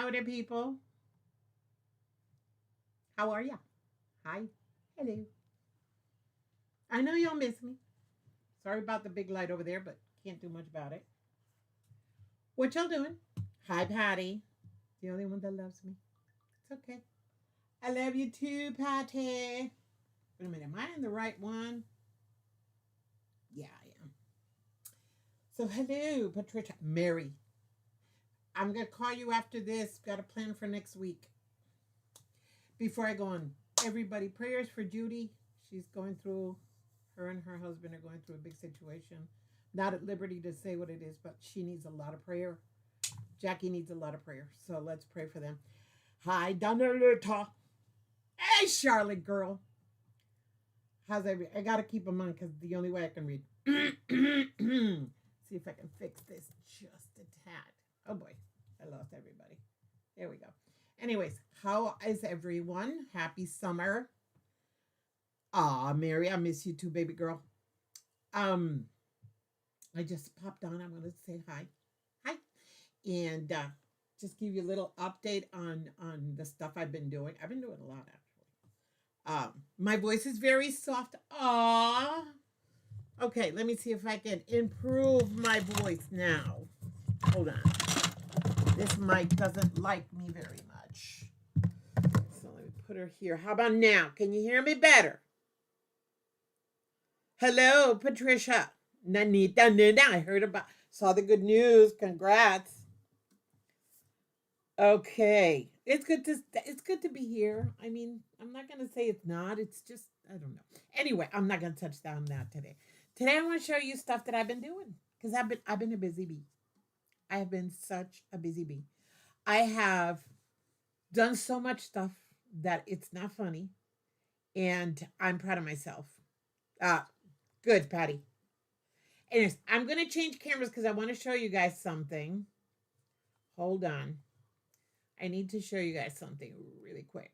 howdy, people. How are ya? Hi. Hello. I know y'all miss me. Sorry about the big light over there, but can't do much about it. What y'all doing? Hi, Patty. The only one that loves me. It's okay. I love you too, Patty. Wait a minute. Am I in the right one? Yeah, I am. So, hello, Patricia. Mary. I'm going to call you after this. Got a plan for next week. Before I go on, everybody, prayers for Judy. She's going through, her and her husband are going through a big situation. Not at liberty to say what it is, but she needs a lot of prayer. Jackie needs a lot of prayer. So let's pray for them. Hi, Donalita. Hey, Charlotte girl. How's every? I got to keep them on because the only way I can read. See if I can fix this just a tad. Oh boy, I lost everybody. There we go. Anyways, how is everyone? Happy summer. Aw, Mary, I miss you too, baby girl. Um, I just popped on. I'm gonna say hi. Hi. And just give you a little update on the stuff I've been doing. I've been doing a lot actually. My voice is very soft. Aw. Okay, let me see if I can improve my voice now. Hold on. This mic doesn't like me very much. So let me put her here. How about now? Can you hear me better? Hello, Patricia. Nanita, Nina. I saw the good news. Congrats. Okay. It's good to be here. I mean, I'm not gonna say it's not. It's just I don't know. Anyway, I'm not gonna touch on that today. Today I want to show you stuff that I've been doing. Because I've been a busy bee. I have been such a busy bee. I have done so much stuff that it's not funny. And I'm proud of myself. Uh, good, Patty. Anyways, I'm going to change cameras because I want to show you guys something. Hold on. I need to show you guys something really quick.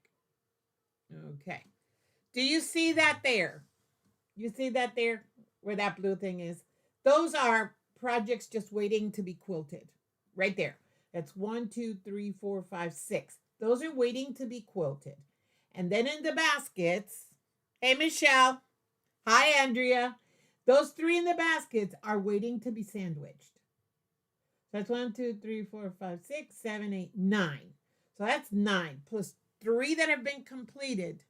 Okay. Do you see that there? You see that there? Where that blue thing is? Those are projects just waiting to be quilted. Right there. That's 1, 2, 3, 4, 5, 6. Those are waiting to be quilted. And then in the baskets, hey, Michelle. Hi, Andrea. Those 3 in the baskets are waiting to be sandwiched. So that's 1, 2, 3, 4, 5, 6, 7, 8, 9. So that's 9 plus 3 that have been completed.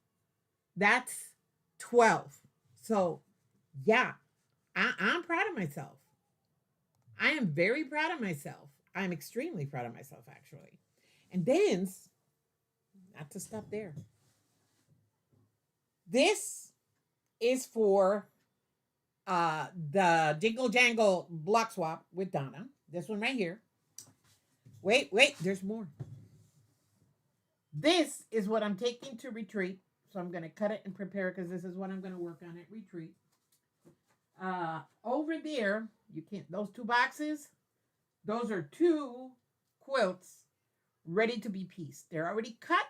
That's 12. So, yeah, I'm proud of myself. I am very proud of myself. I'm extremely proud of myself, actually. And then, not to stop there. This is for the Jingle Jangle block swap with Donna. This one right here. Wait, there's more. This is what I'm taking to retreat. So I'm going to cut it and prepare it because this is what I'm going to work on at retreat. Over there, you can't, those 2 boxes, those are 2 quilts ready to be pieced. They're already cut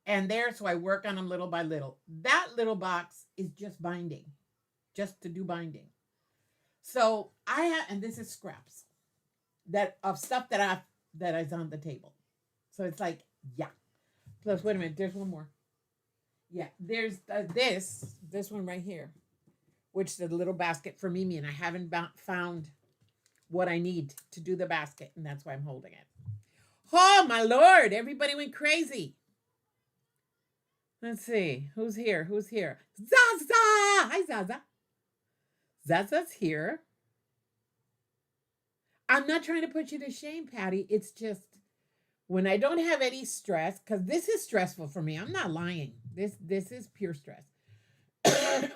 and there, so I work on them little by little. That little box is just binding, just to do binding. So I have, and this is scraps that of stuff that is on the table. So it's like, yeah. Plus, wait a minute, there's one more. Yeah, there's this one right here, which is a little basket for Mimi, and I haven't found what I need to do the basket, and that's why I'm holding it. Oh, my Lord, everybody went crazy. Let's see, who's here? Zaza! Hi, Zaza. Zaza's here. I'm not trying to put you to shame, Patty. It's just when I don't have any stress, because this is stressful for me. I'm not lying. This is pure stress.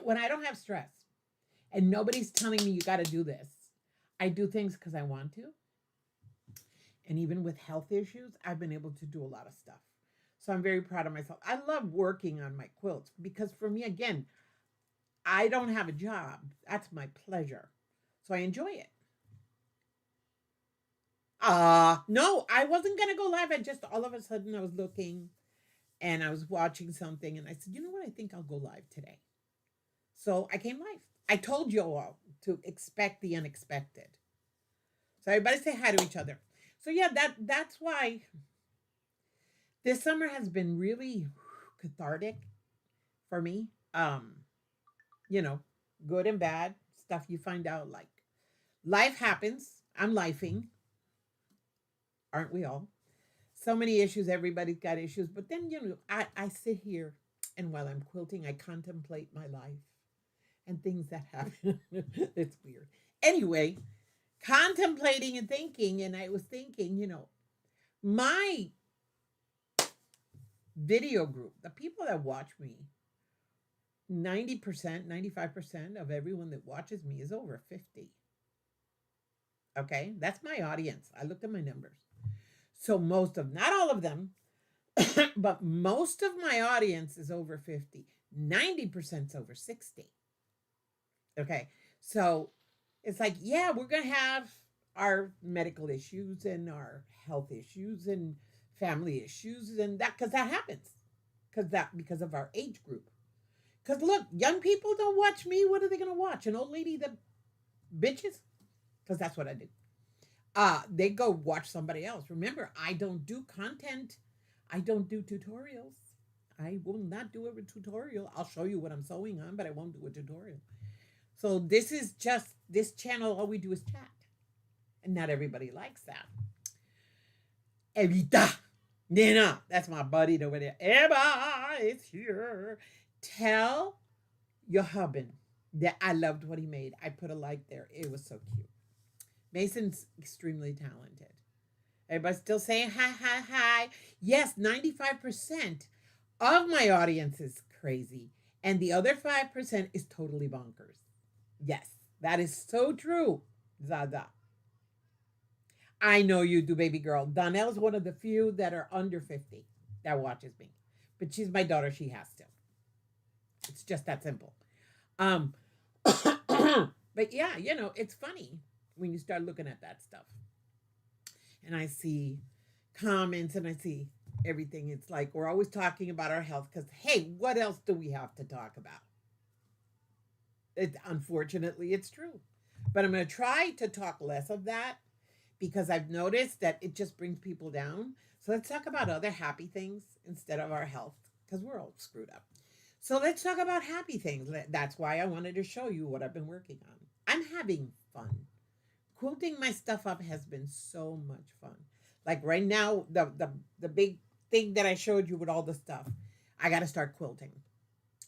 When I don't have stress and nobody's telling me you got to do this, I do things because I want to. And even with health issues, I've been able to do a lot of stuff. So I'm very proud of myself. I love working on my quilts because for me, again, I don't have a job. That's my pleasure. So I enjoy it. No, I wasn't going to go live. I just all of a sudden I was looking and I was watching something and I said, you know what? I think I'll go live today. So I came live. I told you all to expect the unexpected. So everybody say hi to each other. So yeah, that's why This summer has been really cathartic for me. You know, good and bad stuff you find out like life happens. I'm lifing, aren't we all? So many issues, everybody's got issues. But then, I sit here and while I'm quilting, I contemplate my life and things that happen. It's weird. Anyway, contemplating and thinking, and I was thinking, my video group, the people that watch me, 90%, 95% of everyone that watches me is over 50. Okay, that's my audience. I looked at my numbers. So most of, not all of them, but most of my audience is over 50. 90% is over 60. Okay, so it's like, yeah, we're going to have our medical issues and our health issues and family issues and that, because that happens. Because of our age group. Because look, young people don't watch me. What are they going to watch? An old lady that bitches? Because that's what I do. They go watch somebody else. Remember, I don't do content. I don't do tutorials. I will not do a tutorial. I'll show you what I'm sewing on, but I won't do a tutorial. So this is just this channel. All we do is chat, and not everybody likes that. Evita, Nina, that's my buddy over there. Emma is here. Tell your husband that I loved what he made. I put a like there. It was so cute. Mason's extremely talented. Everybody's still saying hi, hi, hi. Yes, 95% of my audience is crazy, and the other 5% is totally bonkers. Yes, that is so true, Zaza. I know you do, baby girl. Donnell's one of the few that are under 50 that watches me, but she's my daughter. She has to. It's just that simple. Um, but yeah, it's funny when you start looking at that stuff. And I see comments and I see everything. It's like we're always talking about our health because, hey, what else do we have to talk about? Unfortunately, it's true. But I'm going to try to talk less of that because I've noticed that it just brings people down. So let's talk about other happy things instead of our health because we're all screwed up. So let's talk about happy things. That's why I wanted to show you what I've been working on. I'm having fun. Quilting my stuff up has been so much fun. Like right now, the big thing that I showed you with all the stuff, I got to start quilting.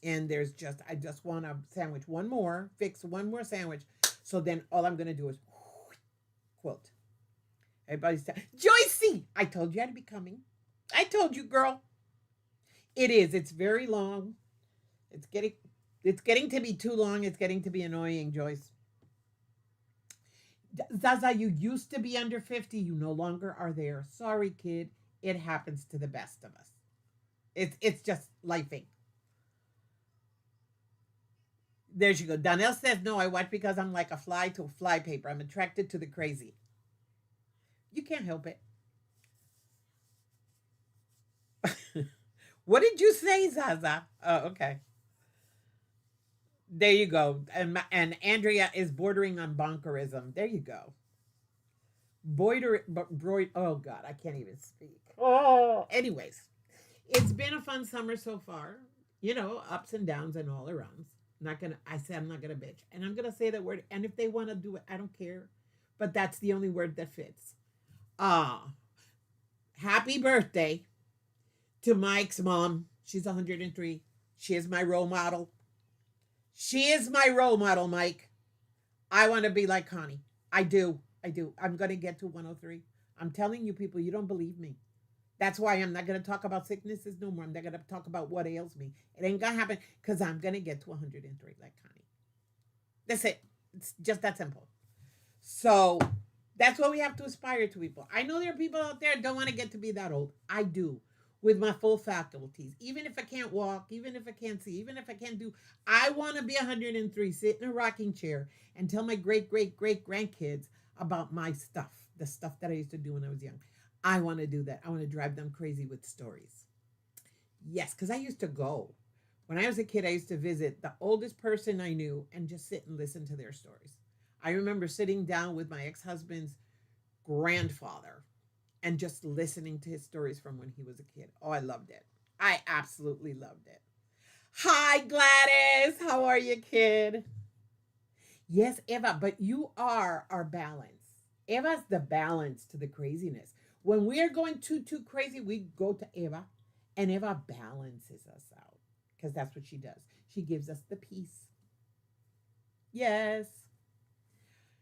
And I just want to sandwich one more, fix one more sandwich. So then all I'm going to do is quilt. Everybody's saying, Joycey, I told you I'd be coming. I told you, girl. It is. It's very long. It's getting to be too long. It's getting to be annoying, Joyce. Zaza, you used to be under 50. You no longer are there. Sorry, kid. It happens to the best of us. It's just lifing. There you go. Donnell says, no, I watch because I'm like a fly to a fly paper. I'm attracted to the crazy. You can't help it. What did you say, Zaza? Oh, okay. There you go. And Andrea is bordering on bonkerism. There you go. Oh God, I can't even speak. Oh, anyways, it's been a fun summer so far. Ups and downs and all arounds. I say I'm not gonna bitch, and I'm gonna say that word. And if they want to do it, I don't care. But that's the only word that fits. Ah, happy birthday to Mike's mom. She's 103. She is my role model. She is my role model, Mike. I want to be like Connie. I do. I do. I'm going to get to 103. I'm telling you, people, you don't believe me. That's why I'm not going to talk about sicknesses no more. I'm not going to talk about what ails me. It ain't going to happen because I'm going to get to 103 like Connie. That's it. It's just that simple. So that's what we have to aspire to, people. I know there are people out there that don't want to get to be that old. I do. With my full faculties. Even if I can't walk, even if I can't see, even if I can't do, I want to be 103, sit in a rocking chair and tell my great, great, great grandkids about my stuff, the stuff that I used to do when I was young. I want to do that. I want to drive them crazy with stories. Yes, because I used to go. When I was a kid, I used to visit the oldest person I knew and just sit and listen to their stories. I remember sitting down with my ex husband's grandfather and just listening to his stories from when he was a kid. Oh, I loved it. I absolutely loved it. Hi, Gladys. How are you, kid? Yes, Eva, but you are our balance. Eva's the balance to the craziness. When we're going too crazy, we go to Eva, and Eva balances us out because that's what she does. She gives us the peace. Yes.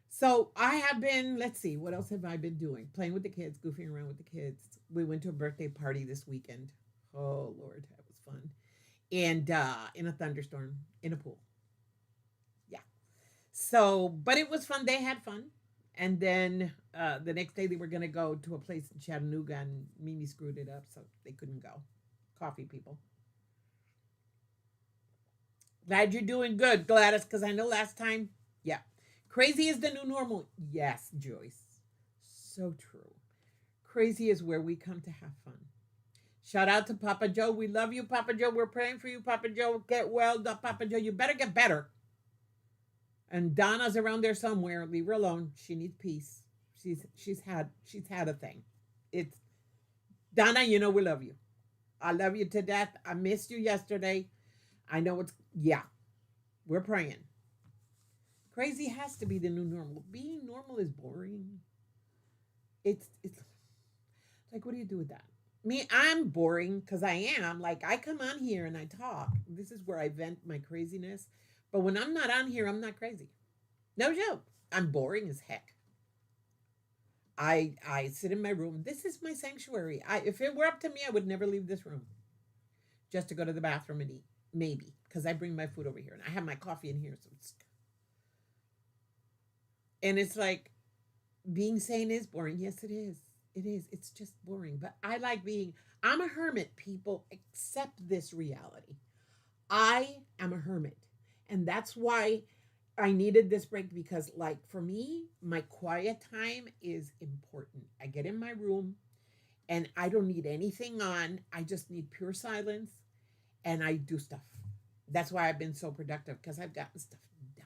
So I have been, let's see, what else have I been doing? Playing with the kids, goofing around with the kids. We went to a birthday party this weekend. Oh, Lord, that was fun. And in a thunderstorm, in a pool. Yeah. So, but it was fun. They had fun. And then the next day they were going to go to a place in Chattanooga, and Mimi screwed it up, so they couldn't go. Coffee people. Glad you're doing good, Gladys, because I know last time, yeah. Crazy is the new normal. Yes, Joyce. So true. Crazy is where we come to have fun. Shout out to Papa Joe. We love you, Papa Joe. We're praying for you, Papa Joe. Get well, Papa Joe. You better get better. And Donna's around there somewhere. Leave her alone. She needs peace. She's had a thing. It's Donna. You know we love you. I love you to death. I missed you yesterday. I know it's yeah. We're praying. Crazy has to be the new normal. Being normal is boring. It's like, what do you do with that? Me, I'm boring because I am. Like, I come on here and I talk. This is where I vent my craziness. But when I'm not on here, I'm not crazy. No joke. I'm boring as heck. I sit in my room. This is my sanctuary. If it were up to me, I would never leave this room just to go to the bathroom and eat. Maybe because I bring my food over here and I have my coffee in here. So it's like being sane is boring. Yes, it is. It is. It's just boring. But I like being. I'm a hermit. People accept this reality. I am a hermit, and that's why I needed this break because, like, for me, my quiet time is important. I get in my room and I don't need anything on. I just need pure silence and I do stuff. That's why I've been so productive because I've gotten stuff done.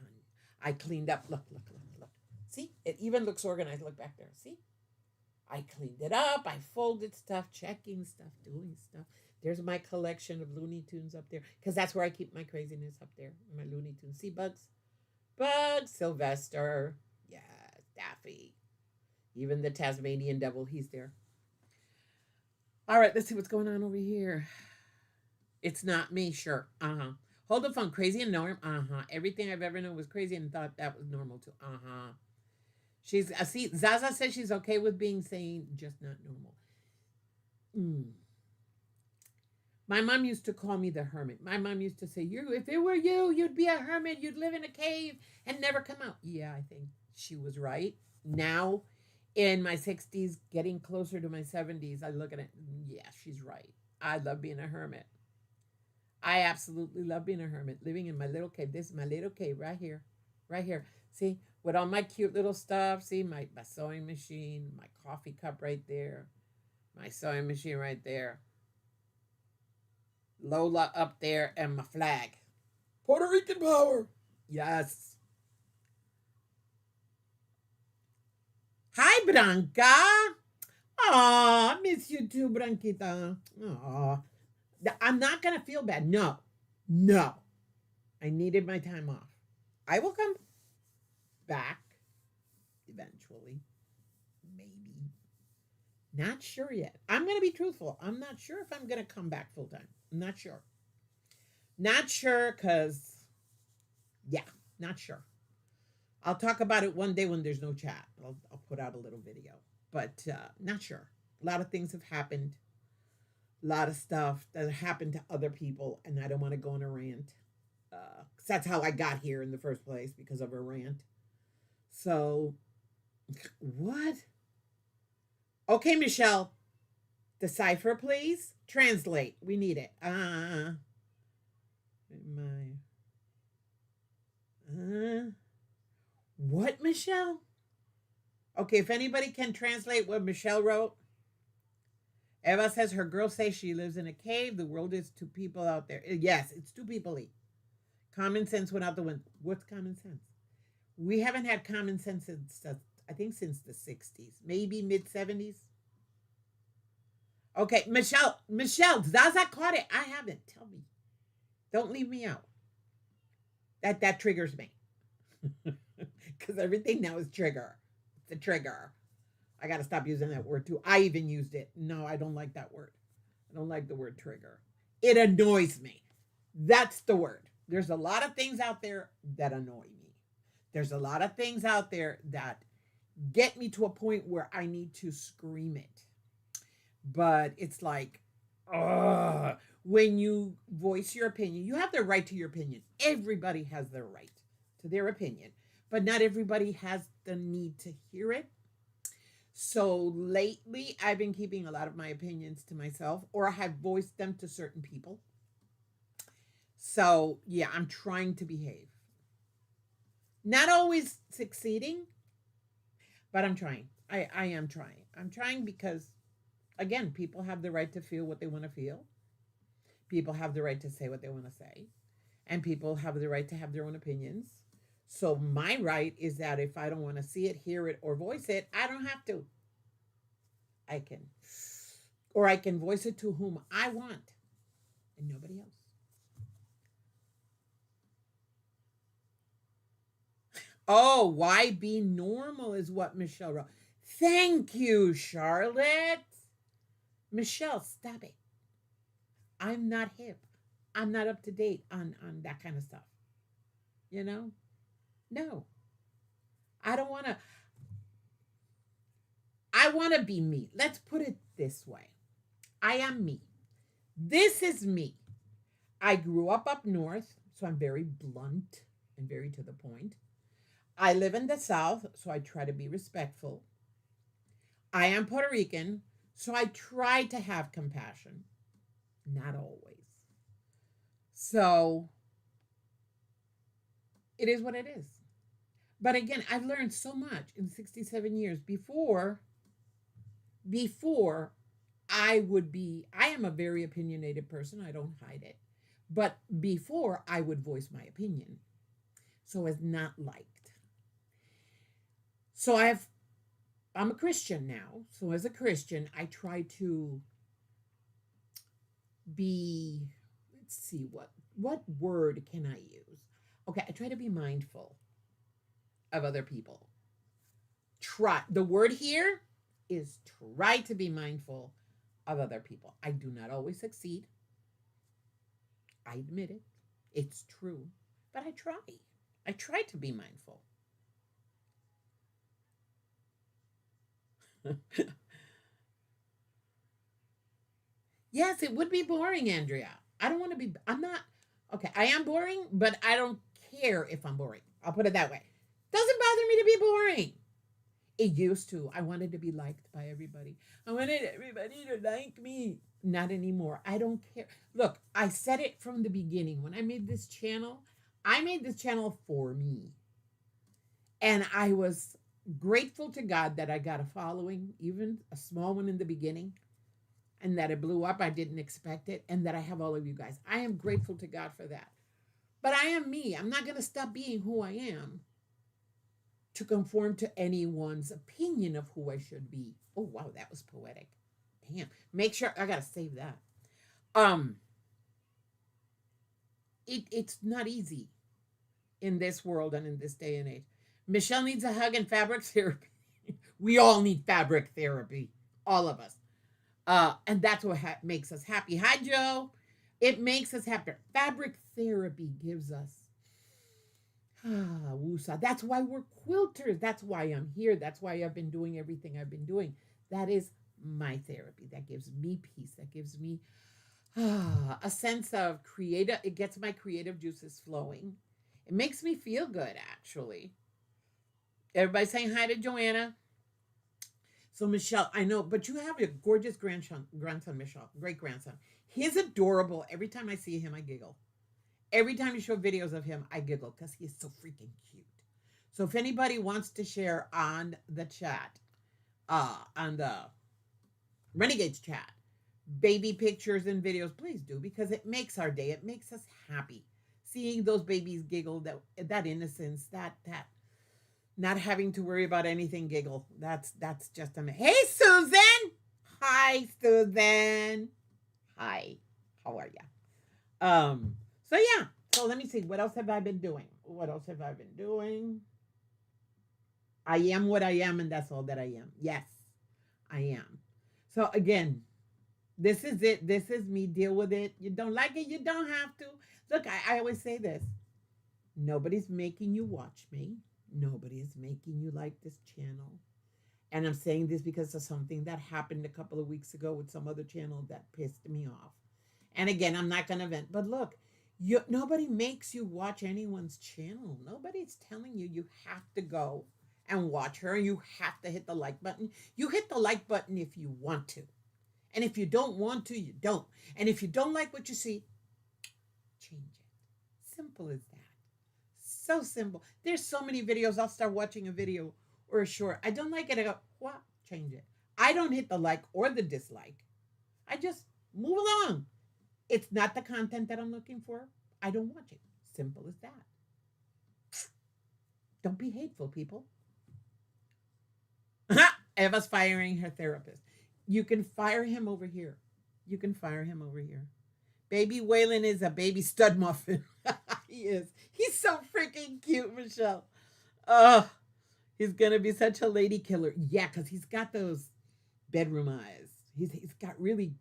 I cleaned up. Look, look, look, look. See, it even looks organized. Look back there. See, I cleaned it up. I folded stuff, checking stuff, doing stuff. There's my collection of Looney Tunes up there because that's where I keep my craziness up there. My Looney Tunes. See, Bugs? Bugs, Sylvester. Yeah, Daffy. Even the Tasmanian devil, he's there. All right, let's see what's going on over here. It's not me, sure. Uh-huh. Hold the phone. Crazy and normal. Uh-huh. Everything I've ever known was crazy and thought that was normal too. Uh-huh. She's see, Zaza says she's okay with being sane, just not normal. Mm. My mom used to call me the hermit. My mom used to say, "You, if it were you, you'd be a hermit. You'd live in a cave and never come out." Yeah, I think she was right. Now, in my 60s, getting closer to my 70s, I look at it. Yeah, she's right. I love being a hermit. I absolutely love being a hermit, living in my little cave. This is my little cave right here, right here. See, with all my cute little stuff. See, my sewing machine, my coffee cup right there, my sewing machine right there, Lola up there, and my flag. Puerto Rican power. Yes. Hi, Branca. Aw, I miss you too, Branquita. Aw. I'm not going to feel bad. No. No. I needed my time off. I will come back eventually. Maybe. Not sure yet. I'm going to be truthful. I'm not sure if I'm going to come back full time. I'm not sure. Not sure because, yeah, not sure. I'll talk about it one day when there's no chat. I'll put out a little video, but not sure. A lot of things have happened. A lot of stuff that happened to other people, and I don't want to go on a rant. 'Cause that's how I got here in the first place because of a rant. So, what? Okay, Michelle, decipher, please. Translate. We need it. My. What, Michelle? Okay, if anybody can translate what Michelle wrote. Eva says her girls say she lives in a cave. The world is two people out there. Yes, it's two people. Common sense went out the window. What's common sense? We haven't had common sense since I think since the 60s, maybe mid 70s. Okay, Michelle, Zaza caught it. I haven't. Tell me. Don't leave me out. That triggers me. Because everything now is trigger. It's a trigger. I got to stop using that word too. I even used it. No, I don't like that word. I don't like the word trigger. It annoys me. That's the word. There's a lot of things out there that annoy me. There's a lot of things out there that get me to a point where I need to scream it. But it's like, ugh. When you voice your opinion, you have the right to your opinion. Everybody has their right to their opinion, but not everybody has the need to hear it. So lately, I've been keeping a lot of my opinions to myself, or I have voiced them to certain people. So yeah, I'm trying to behave. Not always succeeding, but I'm trying. I am trying. I'm trying because, again, people have the right to feel what they want to feel. People have the right to say what they want to say. And people have the right to have their own opinions. So my right is that if I don't want to see it, hear it, or voice it, I don't have to. I can. Or I can voice it to whom I want and nobody else. Oh, why be normal is what Michelle wrote. Thank you, Charlotte. Michelle, stop it. I'm not hip. I'm not up to date on that kind of stuff. You know? No. I don't want to. I want to be me. Let's put it this way. I am me. This is me. I grew up north, so I'm very blunt and very to the point. I live in the South, so I try to be respectful. I am Puerto Rican, so I try to have compassion. Not always. So it is what it is. But again, I've learned so much in 67 years. Before I am a very opinionated person. I don't hide it. But before I would voice my opinion. So as not liked. So I'm a Christian now. So as a Christian, I try to be, let's see, what word can I use? Okay, I try to be mindful of other people. Try, the word here is try to be mindful of other people. I do not always succeed. I admit it. It's true. But I try. I try to be mindful. Yes, it would be boring, Andrea. I don't want to be, I'm not, okay, I am boring, but I don't care if I'm boring. I'll put it that way. Doesn't bother me to be boring. It used to. I wanted to be liked by everybody. I wanted everybody to like me. Not anymore. I don't care. Look, I said it from the beginning. When I made this channel, I made this channel for me. And I was grateful to God that I got a following, even a small one in the beginning, and that it blew up. I didn't expect it, and that I have all of you guys. I am grateful to God for that. But I am me. I'm not going to stop being who I am to conform to anyone's opinion of who I should be. Oh, wow, that was poetic. Damn. Make sure, I got to save that. It's not easy in this world and in this day and age. Michelle needs a hug and fabric therapy. We all need fabric therapy. All of us. And that's what makes us happy. Hi, Joe. It makes us happy. Fabric therapy gives us woosah. That's why we're quilters. That's why I'm here. That's why I've been doing everything I've been doing. That is my therapy. That gives me peace. That gives me a sense of creative. It gets my creative juices flowing. It makes me feel good, actually. Everybody saying hi to Joanna. So Michelle, I know, but you have a gorgeous grandson, Michelle, great grandson. He's adorable. Every time I see him, I giggle. Every time you show videos of him, I giggle because he's so freaking cute. So if anybody wants to share on the chat, on the Renegades chat, baby pictures and videos, please do, because it makes our day. It makes us happy. Seeing those babies giggle, that innocence, that not having to worry about anything giggle. That's just amazing. Hey, Susan! Hi, Susan. Hi. How are you? So yeah. So let me see. What else have I been doing? What else have I been doing? I am what I am, and that's all that I am. Yes, I am. So again, this is it. This is me. Deal with it. You don't like it, you don't have to. Look, I always say this. Nobody's making you watch me. Nobody is making you like this channel. And I'm saying this because of something that happened a couple of weeks ago with some other channel that pissed me off. And again, I'm not going to vent, but look, nobody makes you watch anyone's channel. Nobody's telling you you have to go and watch her. You have to hit the like button. You hit the like button if you want to. And if you don't want to, you don't. And if you don't like what you see, change it. Simple as that. So simple. There's so many videos. I'll start watching a video or a short. I don't like it. I go, what? Change it. I don't hit the like or the dislike. I just move along. It's not the content that I'm looking for. I don't watch it. Simple as that. Don't be hateful, people. Eva's firing her therapist. You can fire him over here. You can fire him over here. Baby Waylon is a baby stud muffin. He is. He's so freaking cute, Michelle. Oh, he's going to be such a lady killer. Yeah, because he's got those bedroom eyes. He's got really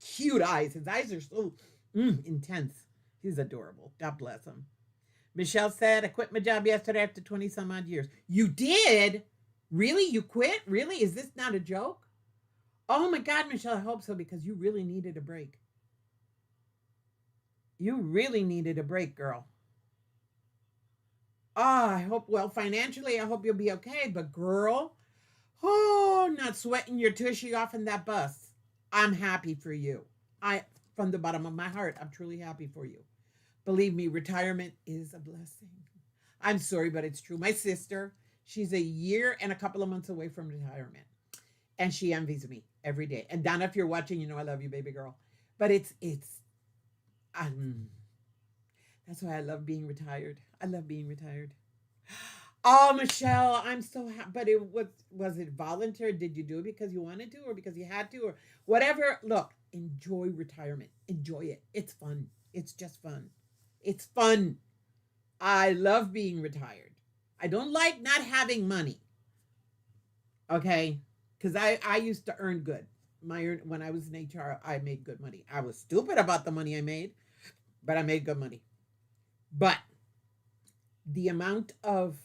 cute eyes. His eyes are so intense. He's adorable. God bless him. Michelle said, I quit my job yesterday after 20 some odd years. You did? Really? You quit? Really? Is this not a joke? Oh my God, Michelle, I hope so because you really needed a break. You really needed a break, girl. Oh, I hope, well, financially, I hope you'll be okay. But girl, oh, not sweating your tushy off in that bus. I'm happy for you. From the bottom of my heart, I'm truly happy for you. Believe me, retirement is a blessing. I'm sorry, but it's true. My sister, she's a year and a couple of months away from retirement. And she envies me every day. And Donna, if you're watching, you know I love you, baby girl. But um, that's why I love being retired. I love being retired. Oh, Michelle, I'm so happy. But was it voluntary? Did you do it because you wanted to or because you had to or whatever? Look, enjoy retirement. Enjoy it. It's fun. It's just fun. It's fun. I love being retired. I don't like not having money. Okay? Because I used to earn good. When I was in HR, I made good money. I was stupid about the money I made, but I made good money. But the amount of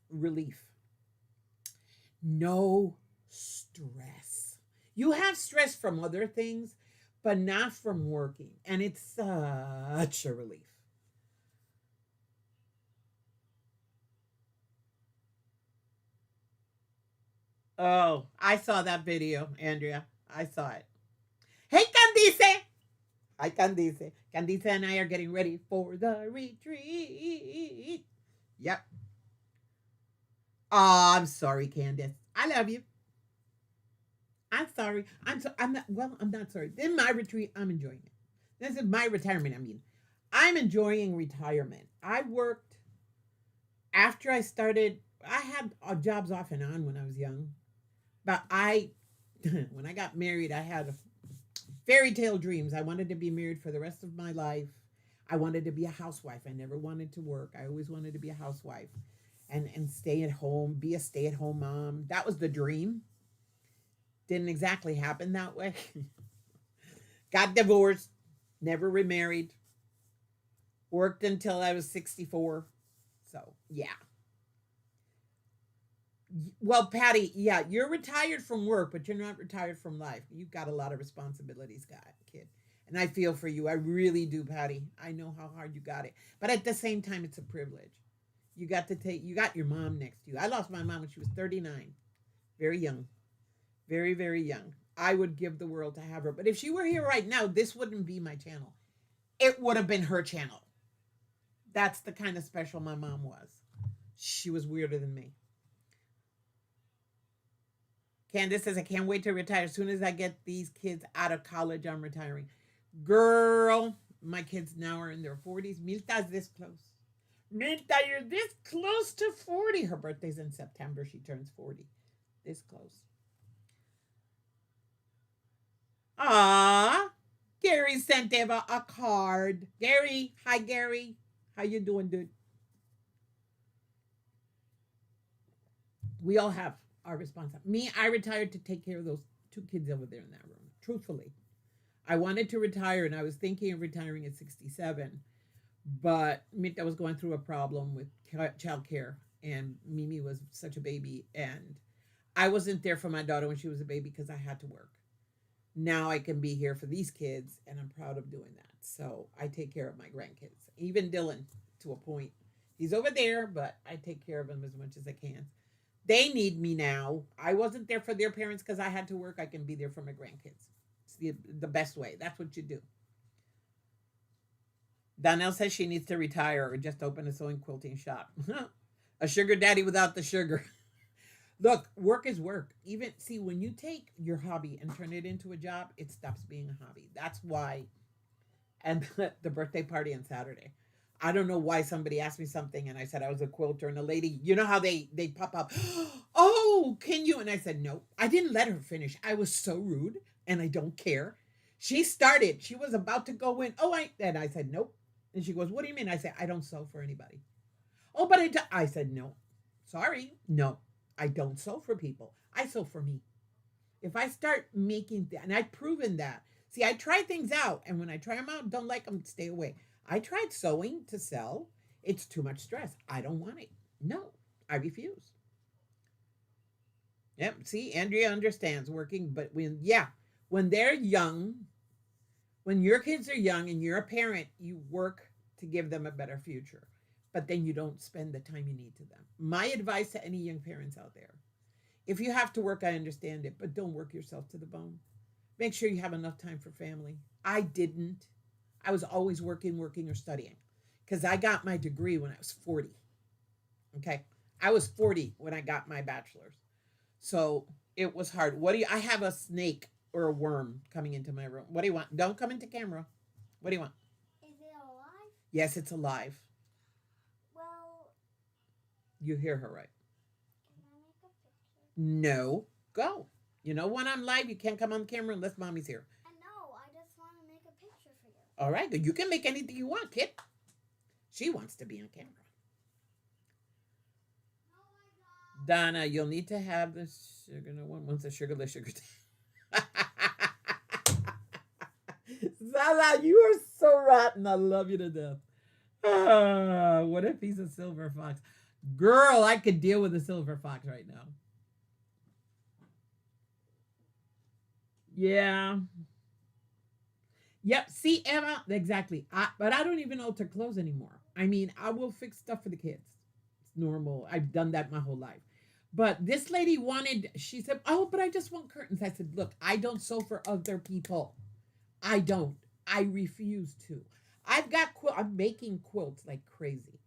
relief, no stress. You have stress from other things, but not from working. And it's such a relief. Oh, I saw that video, Andrea. I saw it. Hey, Candice. Hi, Candice. Candice and I are getting ready for the retreat. Yep. Oh, I'm sorry, Candice. I love you. I'm sorry. I'm not. Well, I'm not sorry. In my retreat, I'm enjoying it. This is my retirement. I mean, I'm enjoying retirement. I worked after I started. I had jobs off and on when I was young, but when I got married, I had fairy tale dreams. I wanted to be married for the rest of my life. I wanted to be a housewife. I never wanted to work. I always wanted to be a housewife and stay at home, be a stay at home mom. That was the dream. Didn't exactly happen that way. Got divorced, never remarried, worked until I was 64. So, yeah. Well, Patty, yeah, you're retired from work, but you're not retired from life. You've got a lot of responsibilities, kid. And I feel for you. I really do, Patty. I know how hard you got it. But at the same time, it's a privilege. You got your mom next to you. I lost my mom when she was 39. Very young. Very, very young. I would give the world to have her. But if she were here right now, this wouldn't be my channel. It would have been her channel. That's the kind of special my mom was. She was weirder than me. Candace says, I can't wait to retire. As soon as I get these kids out of college, I'm retiring. Girl, my kids now are in their 40s. Milta's this close. Milta, you're this close to 40. Her birthday's in September. She turns 40. This close. sent Eva a card. Gary, hi Gary. How you doing, dude? We all have our response. Me, I retired to take care of those two kids over there in that room. Truthfully, I wanted to retire, and I was thinking of retiring at 67, but Mita was going through a problem with child care, and Mimi was such a baby, and I wasn't there for my daughter when she was a baby because I had to work. Now I can be here for these kids, and I'm proud of doing that. So I take care of my grandkids, even Dylan to a point. He's over there, but I take care of him as much as I can. They need me now. I wasn't there for their parents because I had to work. I can be there for my grandkids. It's the best way. That's what you do. Donnell says she needs to retire or just open a sewing quilting shop. A sugar daddy without the sugar. Look, work is work. Even see when you take your hobby and turn it into a job, it stops being a hobby. That's why. And the birthday party on Saturday, I don't know why somebody asked me something and I said I was a quilter, and a lady, you know how they pop up, oh, can you? And I said no. I didn't let her finish. I was so rude, and I don't care. She started. She was about to go in. Oh, and I said nope. And she goes, what do you mean? I said I don't sew for anybody. Oh, but I said no. Sorry, no. I don't sew for people. I sew for me. If I start making that, and I've proven that. See, I try things out, and when I try them out, don't like them, stay away. I tried sewing to sell. It's too much stress. I don't want it. No, I refuse. Yep. See, Andrea understands working, but when they're young, when your kids are young and you're a parent, you work to give them a better future, but then you don't spend the time you need to them. My advice to any young parents out there: if you have to work, I understand it, but don't work yourself to the bone. Make sure you have enough time for family. I didn't. I was always working, or studying because I got my degree when I was 40. Okay. I was 40 when I got my bachelor's. So it was hard. I have a snake or a worm coming into my room. What do you want? Don't come into camera. What do you want? Is it alive? Yes, it's alive. Well, You hear her right. can I make a picture? No. Go. You know when I'm live, you can't come on camera unless mommy's here. I know. I just want to make a picture for you. All right. You can make anything you want, kid. She wants to be on camera. Oh my God. Donna, you'll need to have the sugar. No one wants a sugarless sugar. Zaza, you are so rotten. I love you to death. What if he's a silver fox? Girl, I could deal with a silver fox right now. Yeah. Yep. See, Emma, exactly. But I don't even alter clothes anymore. I mean, I will fix stuff for the kids. It's normal. I've done that my whole life. But this lady she said, oh, but I just want curtains. I said, look, I don't sew for other people. I don't. I refuse to. I'm making quilts like crazy.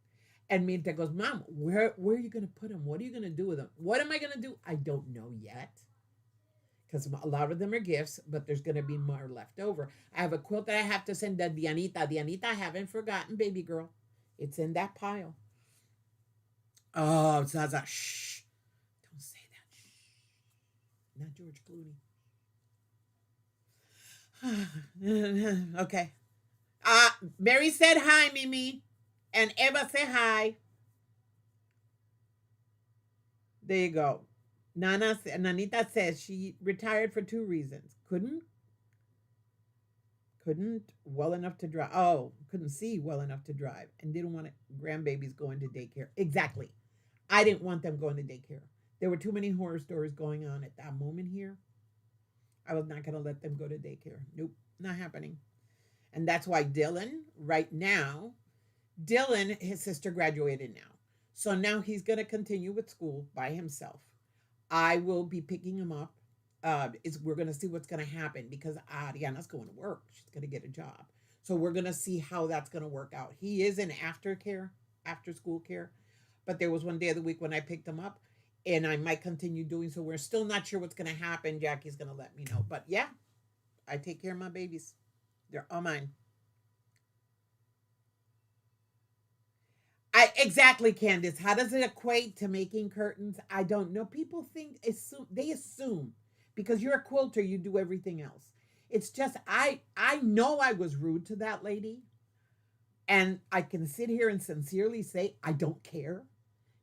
And Minta goes, Mom, where are you going to put them? What are you going to do with them? What am I going to do? I don't know yet. Because a lot of them are gifts, but there's going to be more left over. I have a quilt that I have to send to Dianita. Dianita, I haven't forgotten, baby girl. It's in that pile. Oh, Zaza, shh. Don't say that. Shh. Not George Clooney. Okay. Mary said hi, Mimi. And Eva said hi. There you go. Nanita says she retired for two reasons. Couldn't well enough to drive. Oh, couldn't see well enough to drive, and didn't want grandbabies going to daycare. Exactly. I didn't want them going to daycare. There were too many horror stories going on at that moment here. I was not going to let them go to daycare. Nope, not happening. And that's why right now, his sister graduated now. So now he's going to continue with school by himself. I will be picking him up. We're going to see what's going to happen because Ariana's going to work. She's going to get a job. So we're going to see how that's going to work out. He is in after school care. But there was one day of the week when I picked him up, and I might continue doing so. We're still not sure what's going to happen. Jackie's going to let me know. But yeah, I take care of my babies. They're all mine. Exactly, Candace. How does it equate to making curtains? I don't know. People they assume because you're a quilter, you do everything else. It's just I know I was rude to that lady, and I can sit here and sincerely say I don't care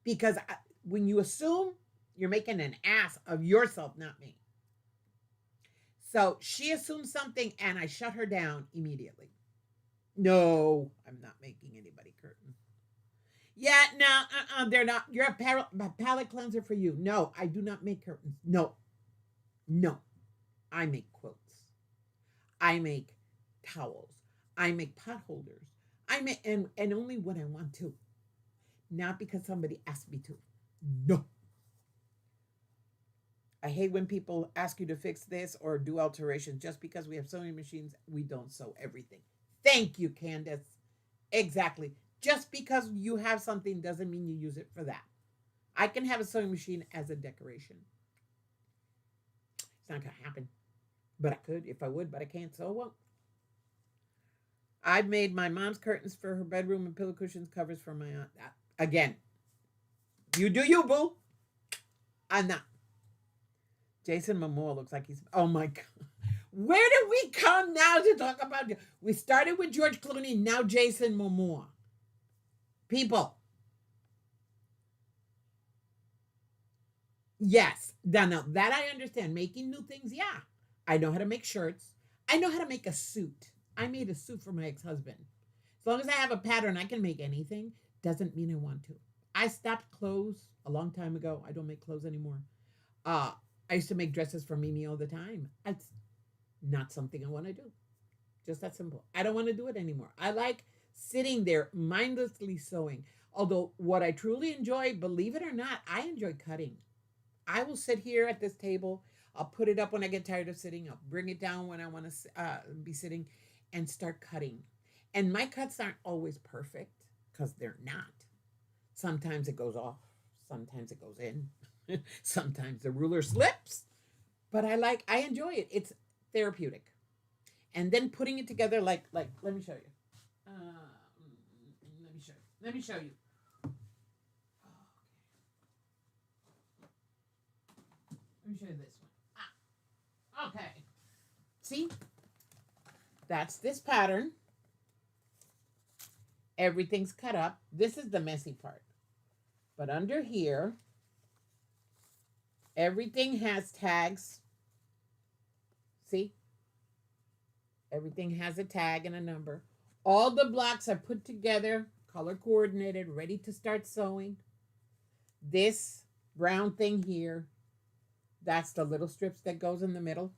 because when you assume, you're making an ass of yourself, not me. So she assumed something, and I shut her down immediately. No, I'm not making anybody curtain. Yeah, no, they're not. You're a palate cleanser for you. No, I do not make curtains. No, no, I make quilts. I make towels. I make pot holders. I make and only when I want to, not because somebody asked me to. No, I hate when people ask you to fix this or do alterations just because we have sewing machines. We don't sew everything. Thank you, Candace. Exactly. Just because you have something doesn't mean you use it for that. I can have a sewing machine as a decoration. It's not going to happen. But I could if I would, but I can't, so I won't. I've made my mom's curtains for her bedroom and pillow cushions, covers for my aunt. Again, you do you, boo. I'm not. Jason Momoa looks like he's. Oh my God. Where did we come now to talk about? We started with George Clooney, now Jason Momoa. People. Yes. Now that I understand. Making new things, yeah. I know how to make shirts. I know how to make a suit. I made a suit for my ex-husband. As long as I have a pattern, I can make anything. Doesn't mean I want to. I stopped clothes a long time ago. I don't make clothes anymore. Uh, I used to make dresses for Mimi all the time. It's not something I want to do. Just that simple. I don't want to do it anymore. I like sitting there mindlessly sewing. Although what I truly enjoy, believe it or not, I enjoy cutting. I will sit here at this table. I'll put it up when I get tired of sitting. I'll bring it down when I want to be sitting and start cutting. And my cuts aren't always perfect because they're not. Sometimes it goes off. Sometimes it goes in. Sometimes the ruler slips. But I enjoy it. It's therapeutic. And then putting it together let me show you. Let me show you. Let me show you. Let me show you this one. Okay. See? That's this pattern. Everything's cut up. This is the messy part. But under here, everything has tags. See? Everything has a tag and a number. All the blocks are put together, color coordinated, ready to start sewing. This brown thing here, that's the little strips that goes in the middle.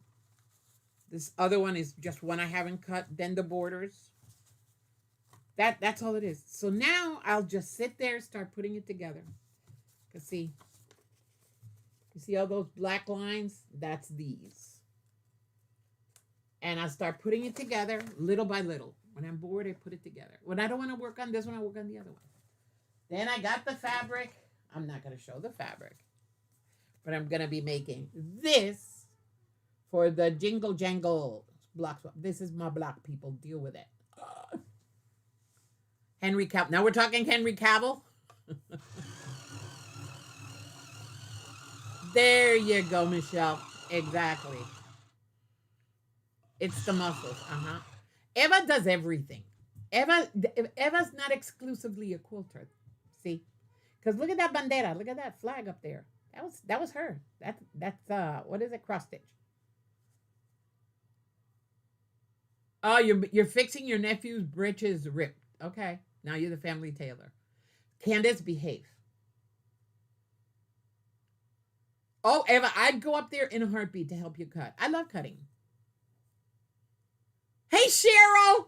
This other one is just one I haven't cut. Then the borders. That's all it is. So now I'll just sit there, start putting it together. Cause see, you see all those black lines? That's these. And I'll start putting it together little by little. When I'm bored, I put it together. When I don't want to work on this one, I work on the other one. Then I got the fabric. I'm not going to show the fabric, but I'm going to be making this for the Jingle Jangle block swap. This is my block, people. Deal with it. Henry Cavill. Now we're talking Henry Cavill. There you go, Michelle. Exactly. It's the muscles. Uh-huh. Eva does everything. Eva's not exclusively a quilter. See? Because look at that bandera. Look at that flag up there. That was her. That's what is it? Cross stitch. Oh, you're fixing your nephew's breeches ripped. Okay. Now you're the family tailor. Candace, behave. Oh, Eva, I'd go up there in a heartbeat to help you cut. I love cutting. Hey, Cheryl.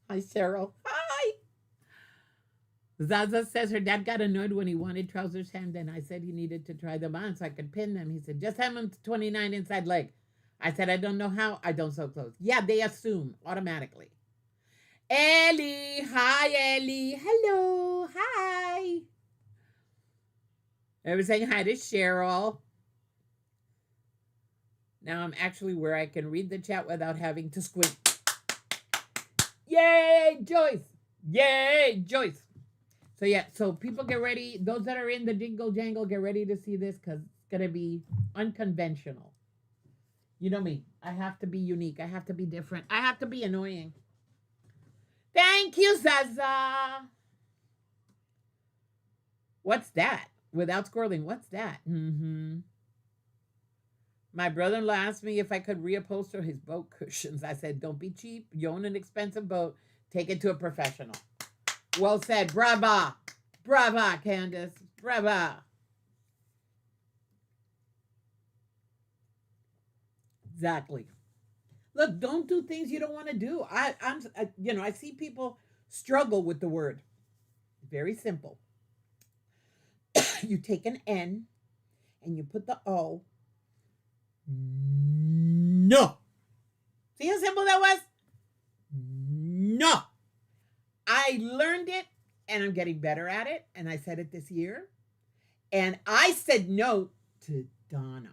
Hi, Cheryl. Hi. Zaza says her dad got annoyed when he wanted trousers hemmed, and I said he needed to try them on so I could pin them. He said, just hem them to 29 inside leg. I said, I don't know how. I don't sew clothes. Yeah, they assume automatically. Ellie. Hi, Ellie. Hello. Hi. I was saying hi to Cheryl. Now I'm actually where I can read the chat without having to squint. Yay, Joyce. Yay, Joyce. So yeah, so people get ready. Those that are in the Jingle Jangle, get ready to see this because it's going to be unconventional. You know me. I have to be unique. I have to be different. I have to be annoying. Thank you, Zaza. What's that? Without scrolling, what's that? Mm-hmm. My brother-in-law asked me if I could reupholster his boat cushions. I said, don't be cheap. You own an expensive boat. Take it to a professional. Well said. Brava. Brava, Candace. Brava. Exactly. Look, don't do things you don't want to do. I see people struggle with the word. Very simple. You take an N and you put the O. No. See how simple that was? No. I learned it and I'm getting better at it. And I said it this year. And I said no to Donna.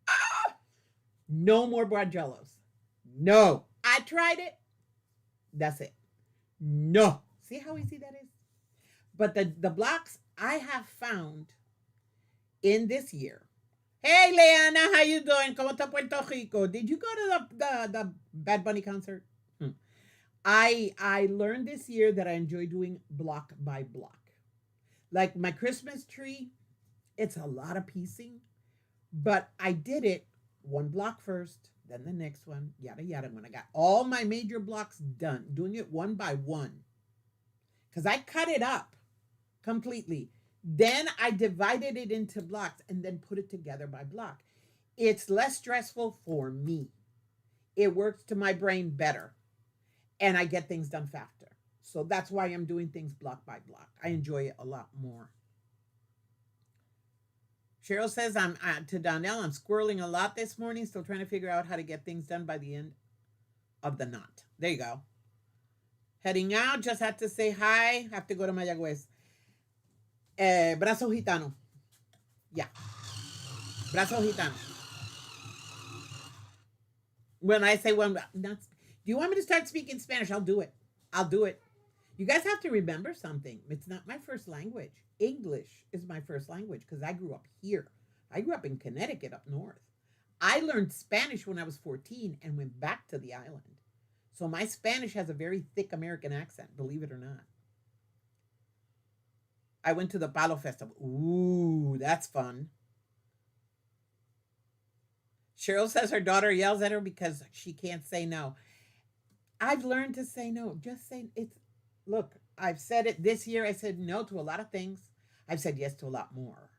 Ah! No more Bargellos. No. I tried it. That's it. No. See how easy that is? But the blocks I have found in this year. Hey, Leanna, how you doing? ¿Cómo está Puerto Rico? Did you go to the Bad Bunny concert? I learned this year that I enjoy doing block by block. Like my Christmas tree, it's a lot of piecing, but I did it one block first, then the next one, yada yada. When I got all my major blocks done, doing it one by one, because I cut it up completely. Then I divided it into blocks and then put it together by block. It's less stressful for me. It works to my brain better and I get things done faster. So that's why I'm doing things block by block. I enjoy it a lot more. Cheryl says I'm to Donnell. I'm squirreling a lot this morning, still trying to figure out how to get things done by the end of the knot. There you go. Heading out, just had to say hi. Have to go to Mayagüez. Brazo gitano. Yeah. Brazo gitano. When I say one, not, do you want me to start speaking Spanish? I'll do it. I'll do it. You guys have to remember something. It's not my first language. English is my first language because I grew up here. I grew up in Connecticut up north. I learned Spanish when I was 14 and went back to the island. So my Spanish has a very thick American accent, believe it or not. I went to the Palo Festival. Ooh, that's fun. Cheryl says her daughter yells at her because she can't say no. I've learned to say no. Just say it's look, I've said it this year. I said no to a lot of things. I've said yes to a lot more.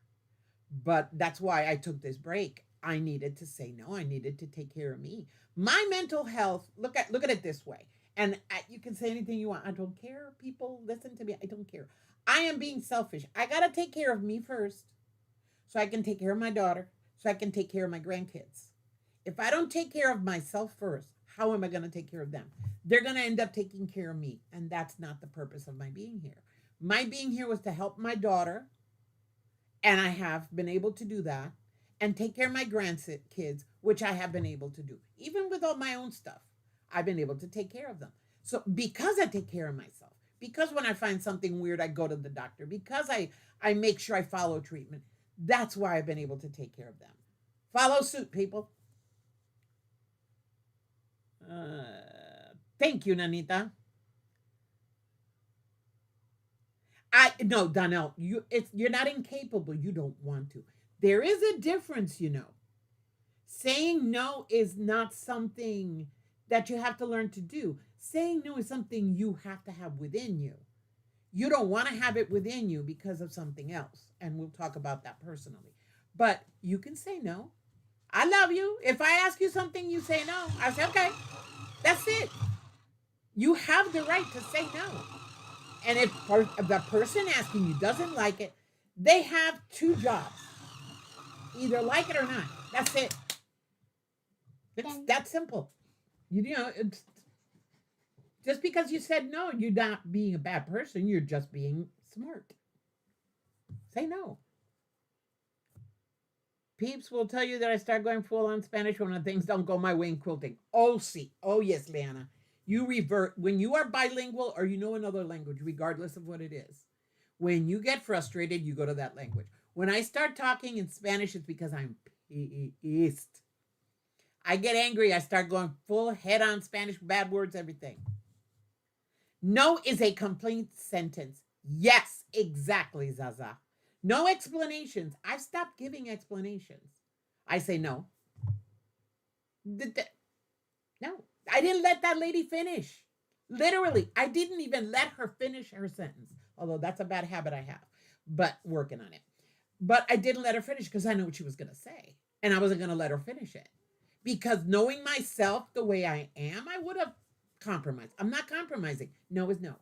But that's why I took this break. I needed to say no. I needed to take care of me. My mental health, look at it this way. And you can say anything you want. I don't care. People listen to me. I don't care. I am being selfish. I got to take care of me first so I can take care of my daughter, so I can take care of my grandkids. If I don't take care of myself first, how am I going to take care of them? They're going to end up taking care of me. And that's not the purpose of my being here. My being here was to help my daughter. And I have been able to do that. And take care of my grandkids, which I have been able to do. Even with all my own stuff, I've been able to take care of them. So because I take care of myself, because when I find something weird, I go to the doctor, because I make sure I follow treatment, that's why I've been able to take care of them. Follow suit, people. Thank you, Nanita. No, Donnell, you're not incapable. You don't want to. There is a difference, you know. Saying no is not something that you have to learn to do. Saying no is something you have to have within you. You don't want to have it within you because of something else. And we'll talk about that personally. But you can say no. I love you. If I ask you something, you say no. I say, okay, that's it. You have the right to say no. And if the person asking you doesn't like it, they have two jobs. Either like it or not. That's it. It's that simple. You know, it's just because you said no, you're not being a bad person. You're just being smart. Say no. Peeps will tell you that I start going full on Spanish when things don't go my way in quilting. Oh, see. Oh, yes, Leanna. You revert when you are bilingual or you know another language, regardless of what it is. When you get frustrated, you go to that language. When I start talking in Spanish, it's because I'm pissed. I get angry. I start going full head on Spanish, bad words, everything. No is a complete sentence. Yes, exactly, Zaza. No explanations. I've stopped giving explanations. I say no. No, I didn't let that lady finish. Literally, I didn't even let her finish her sentence. Although that's a bad habit I have, but working on it. But I didn't let her finish because I knew what she was going to say. And I wasn't going to let her finish it. Because knowing myself the way I am, I would have compromised. I'm not compromising. No is no.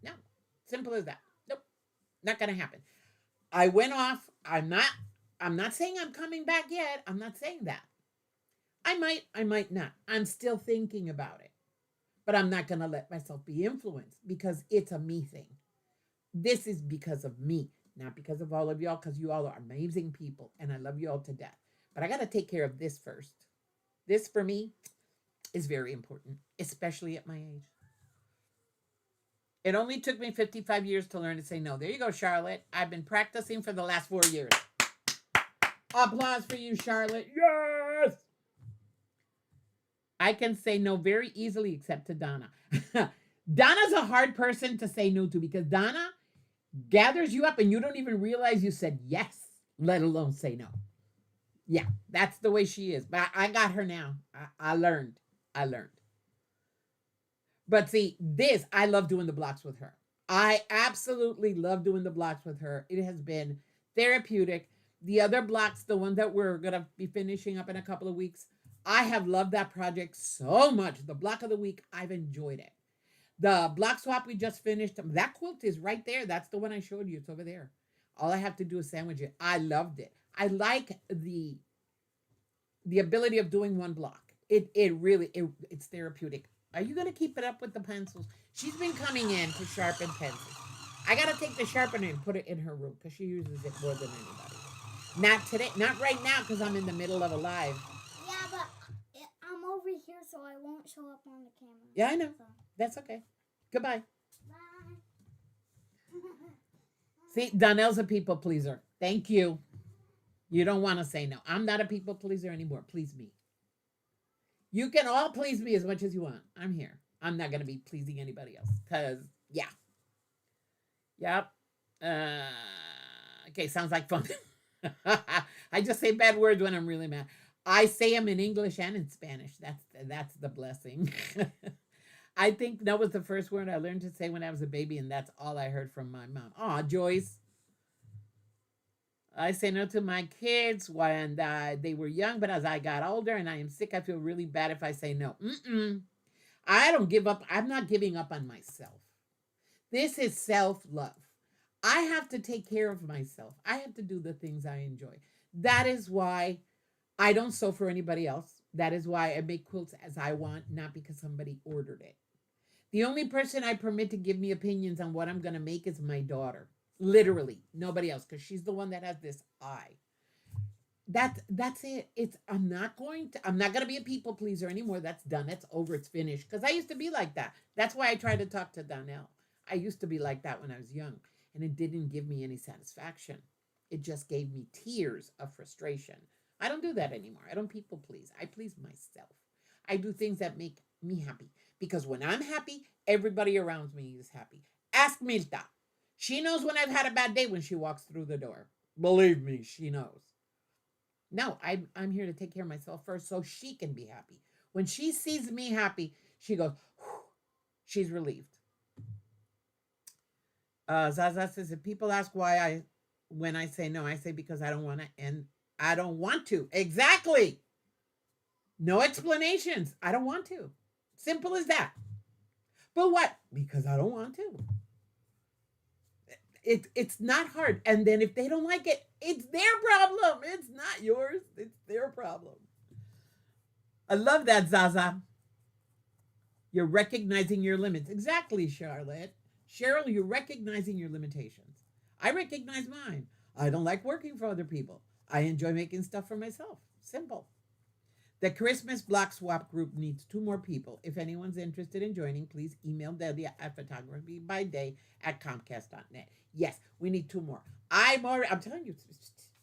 No. Simple as that. Nope. Not going to happen. I went off. I'm not saying I'm coming back yet. I'm not saying that. I might not. I'm still thinking about it. But I'm not going to let myself be influenced because it's a me thing. This is because of me, not because of all of y'all, because you all are amazing people and I love you all to death. But I got to take care of this first. This for me is very important, especially at my age. It only took me 55 years to learn to say no. There you go, Charlotte. I've been practicing for the last 4 years. Applause for you, Charlotte. Yes! I can say no very easily, except to Donna. Donna's a hard person to say no to because Donna gathers you up and you don't even realize you said yes, let alone say no. Yeah, that's the way she is. But I got her now. I learned. I learned. But see, I love doing the blocks with her. I absolutely love doing the blocks with her. It has been therapeutic. The other blocks, the one that we're going to be finishing up in a couple of weeks, I have loved that project so much. The block of the week, I've enjoyed it. The block swap we just finished, that quilt is right there. That's the one I showed you. It's over there. All I have to do is sandwich it. I loved it. I like the ability of doing one block. It's therapeutic. Are you gonna keep it up with the pencils? She's been coming in to sharpen pencils. I gotta take the sharpener and put it in her room because she uses it more than anybody. Not today, not right now because I'm in the middle of a live. Yeah, but I'm over here, so I won't show up on the camera. Yeah, I know. So. That's okay. Goodbye. Bye. See, Donnell's a people pleaser. Thank you. You don't want to say no. I'm not a people pleaser anymore. Please me. You can all please me as much as you want. I'm here. I'm not going to be pleasing anybody else. Because, yeah. Yep. Okay, sounds like fun. I just say bad words when I'm really mad. I say them in English and in Spanish. That's the blessing. I think that was the first word I learned to say when I was a baby, and that's all I heard from my mom. Aw, Joyce. I say no to my kids when they were young, but as I got older and I am sick, I feel really bad if I say no. I don't give up. I'm not giving up on myself. This is self love. I have to take care of myself. I have to do the things I enjoy. That is why I don't sew for anybody else. That is why I make quilts as I want, not because somebody ordered it. The only person I permit to give me opinions on what I'm going to make is my daughter. Literally, nobody else, because she's the one that has this eye. That's it. I'm not gonna be a people pleaser anymore. That's done. That's over. It's finished. Because I used to be like that. That's why I tried to talk to Donnell. I used to be like that when I was young, and it didn't give me any satisfaction. It just gave me tears of frustration. I don't do that anymore. I don't people please. I please myself. I do things that make me happy. Because when I'm happy, everybody around me is happy. Ask Milta. She knows when I've had a bad day when she walks through the door. Believe me, she knows. No, I'm here to take care of myself first so she can be happy. When she sees me happy, she goes, whew, she's relieved. Zaza says, if people ask when I say no, I say because I don't want to, and I don't want to. Exactly. No explanations. I don't want to. Simple as that. But what? Because I don't want to. It's not hard. And then if they don't like it, it's their problem. It's not yours. It's their problem. I love that, Zaza. You're recognizing your limits. Exactly, Charlotte. Cheryl, you're recognizing your limitations. I recognize mine. I don't like working for other people. I enjoy making stuff for myself. Simple. The Christmas block swap group needs 2 more people. If anyone's interested in joining, please email Delia at photographybyday at comcast.net. Yes, we need 2 more. I'm telling you,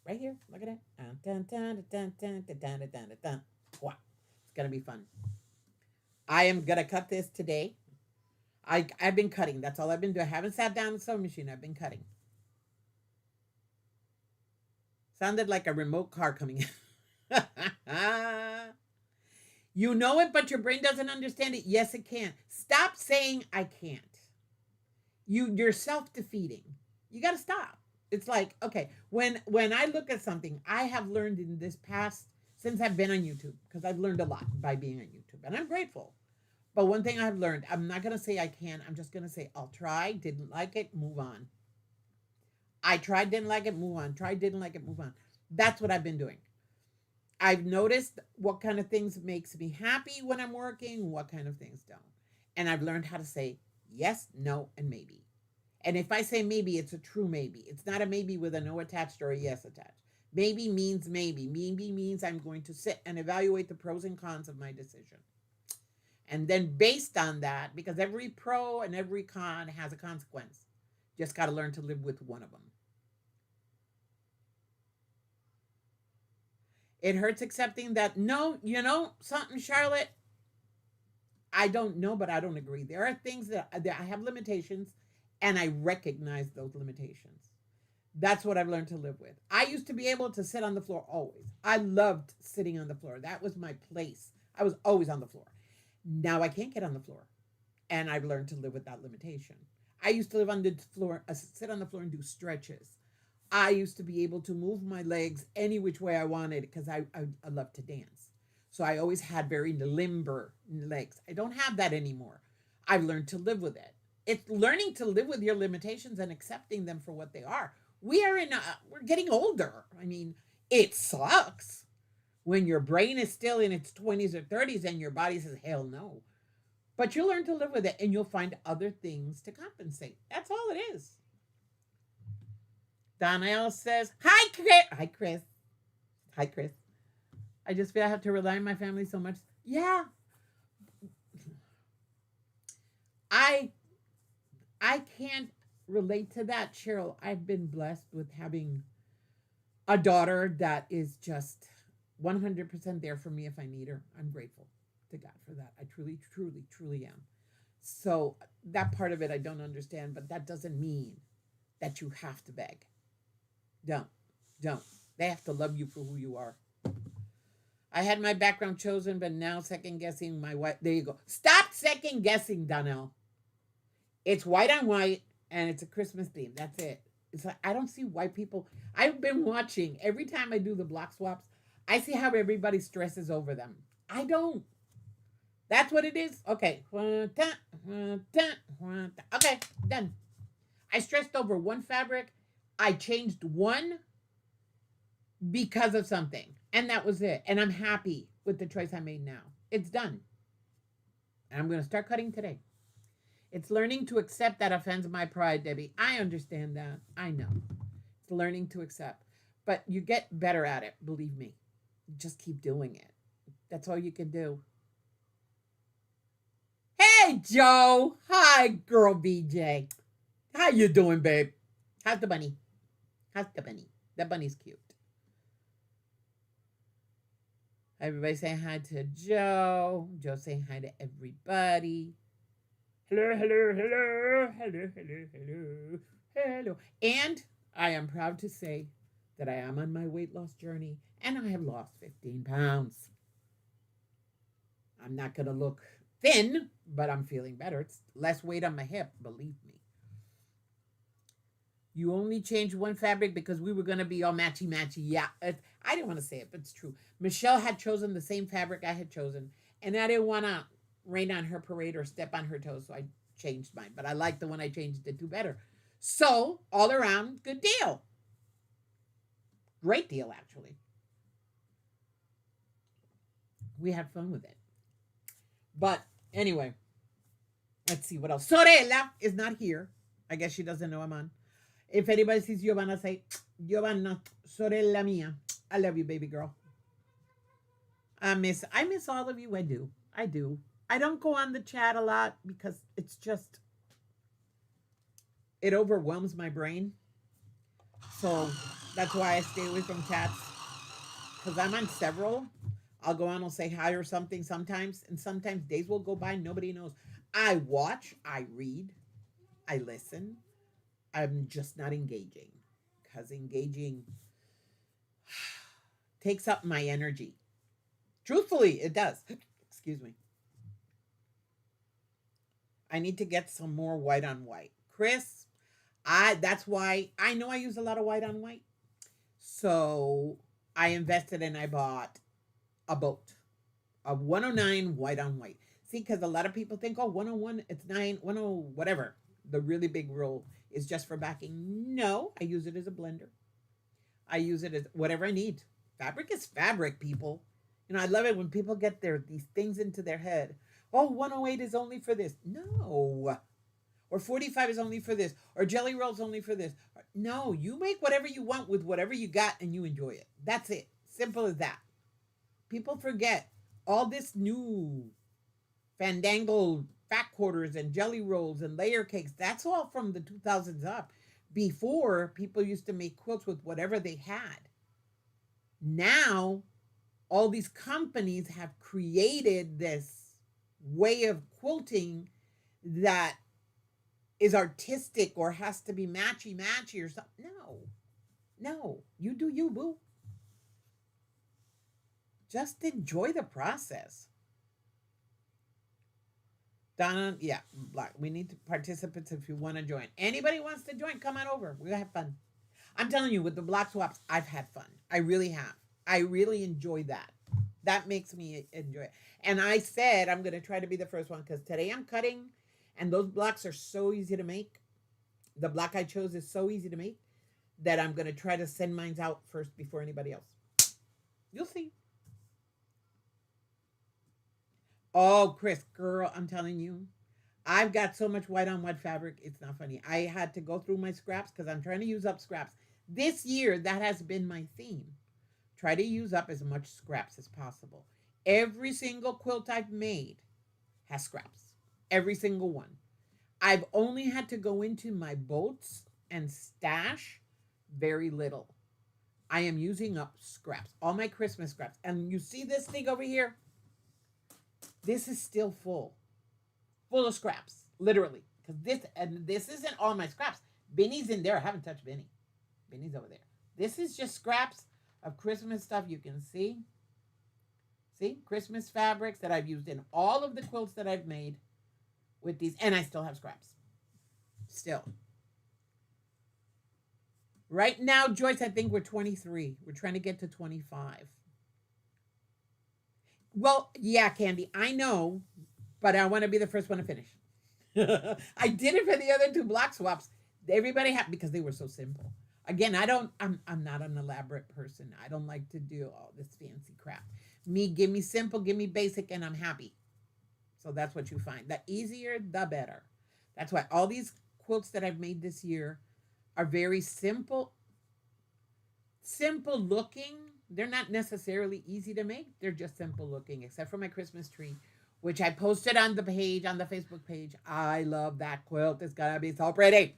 right here. Look at that. Wow. It's gonna be fun. I am gonna cut this today. I've been cutting. That's all I've been doing. I haven't sat down in the sewing machine. I've been cutting. Sounded like a remote car coming in. You know it, but your brain doesn't understand it. Yes, it can. Stop saying I can't. You're self-defeating. You got to stop. It's like, okay, when I look at something, I have learned in this past since I've been on YouTube, because I've learned a lot by being on YouTube, and I'm grateful. But one thing I've learned, I'm not going to say I can. I'm just going to say I'll try, didn't like it, move on. I tried, didn't like it, move on. Tried, didn't like it, move on. That's what I've been doing. I've noticed what kind of things makes me happy when I'm working, what kind of things don't. And I've learned how to say yes, no, and maybe. And if I say maybe, it's a true maybe. It's not a maybe with a no attached or a yes attached. Maybe means maybe. Maybe means I'm going to sit and evaluate the pros and cons of my decision. And then based on that, because every pro and every con has a consequence, just got to learn to live with one of them. It hurts accepting that, no, you know, something, Charlotte, I don't know, but I don't agree. There are things that I have limitations, and I recognize those limitations. That's what I've learned to live with. I used to be able to sit on the floor always. I loved sitting on the floor. That was my place. I was always on the floor. Now I can't get on the floor, and I've learned to live with that limitation. I used to live on the floor, sit on the floor and do stretches. I used to be able to move my legs any which way I wanted because I love to dance. So I always had very limber legs. I don't have that anymore. I've learned to live with it. It's learning to live with your limitations and accepting them for what they are. We're getting older. I mean, it sucks when your brain is still in its 20s or 30s and your body says, hell no. But you'll learn to live with it and you'll find other things to compensate. That's all it is. Donnell says, hi, Chris. Hi, Chris. Hi, Chris. I just feel I have to rely on my family so much. Yeah. I can't relate to that, Cheryl. I've been blessed with having a daughter that is just 100% there for me if I need her. I'm grateful to God for that. I truly, truly, truly am. So that part of it I don't understand, but that doesn't mean that you have to beg. Don't. They have to love you for who you are. I had my background chosen, but now second guessing my wife. There you go. Stop second guessing, Donnell. It's white on white, and it's a Christmas theme. That's it. It's like, I don't see white people. I've been watching every time I do the block swaps. I see how everybody stresses over them. I don't. That's what it is. Okay. Okay, done. I stressed over one fabric. I changed one because of something. And that was it. And I'm happy with the choice I made now. It's done. And I'm going to start cutting today. It's learning to accept that offends my pride, Debbie. I understand that. I know. It's learning to accept. But you get better at it, believe me. Just keep doing it. That's all you can do. Hey, Joe. Hi, girl BJ. How you doing, babe? How's the bunny? How's the bunny? The bunny's cute. Everybody saying hi to Joe. Joe saying hi to everybody. Hello, hello, hello, hello, hello, hello, hello. And I am proud to say that I am on my weight loss journey and I have lost 15 pounds. I'm not going to look thin, but I'm feeling better. It's less weight on my hip, believe me. You only changed one fabric because we were going to be all matchy-matchy. Yeah, I didn't want to say it, but it's true. Michelle had chosen the same fabric I had chosen, and I didn't want to rain on her parade or step on her toes, so I changed mine. But I like the one I changed it to better. So, all around, good deal. Great deal, actually. We had fun with it. But anyway, let's see what else. Sorella is not here. I guess she doesn't know I'm on. If anybody sees Giovanna, say, Giovanna, sorella mia. I love you, baby girl. I miss all of you. I do. I don't go on the chat a lot because it's just, it overwhelms my brain. So that's why I stay away from chats. Because I'm on several. I'll go on, I'll say hi or something sometimes, and sometimes days will go by, nobody knows. I watch, I read, I listen. I'm just not engaging because engaging takes up my energy. Truthfully, it does. Excuse me. I need to get some more white on white. Chris, I that's why I know I use a lot of white on white. So I invested and I bought a boat, a 109 white on white. See, because a lot of people think, oh, 101, it's 9, 10, whatever. The really big roll is just for backing. No, I use it as a blender. I use it as whatever I need. Fabric is fabric, people. You know, I love it when people get these things into their head. Oh, 108 is only for this. No. Or 45 is only for this. Or jelly rolls only for this. No, you make whatever you want with whatever you got and you enjoy it. That's it. Simple as that. People forget all this new fandangled fat quarters and jelly rolls and layer cakes. That's all from the 2000s up. Before, people used to make quilts with whatever they had. Now, all these companies have created this way of quilting that is artistic or has to be matchy matchy or something. No, no, you do you, boo. Just enjoy the process. Donna, yeah, Black. We need participants if you want to join. Anybody wants to join, come on over. We'll have fun. I'm telling you, with the block swaps, I've had fun. I really have. I really enjoy that. That makes me enjoy it. And I said I'm going to try to be the first one because today I'm cutting, and those blocks are so easy to make. The block I chose is so easy to make that I'm going to try to send mine out first before anybody else. You'll see. Oh, Chris, girl, I'm telling you, I've got so much white on white fabric. It's not funny. I had to go through my scraps because I'm trying to use up scraps. This year, that has been my theme. Try to use up as much scraps as possible. Every single quilt I've made has scraps. Every single one. I've only had to go into my bolts and stash very little. I am using up scraps, all my Christmas scraps. And you see this thing over here? This is still full of scraps, literally. Because this isn't all my scraps. Benny's in there. I haven't touched Benny. Benny's over there. This is just scraps of Christmas stuff. You can see Christmas fabrics that I've used in all of the quilts that I've made with these, and I still have scraps. Still. Right now, Joyce, I think we're 23. We're trying to get to 25. Well, yeah, Candy, I know, but I want to be the first one to finish. I did it for the other two block swaps. Everybody had because they were so simple. Again, I'm not an elaborate person. I don't like to do all this fancy crap. Give me simple, give me basic, and I'm happy. So that's what you find. The easier, the better. That's why all these quilts that I've made this year are very simple looking. They're not necessarily easy to make. They're just simple looking, except for my Christmas tree, which I posted on the page, on the Facebook page. I love that quilt. It's gonna be so pretty.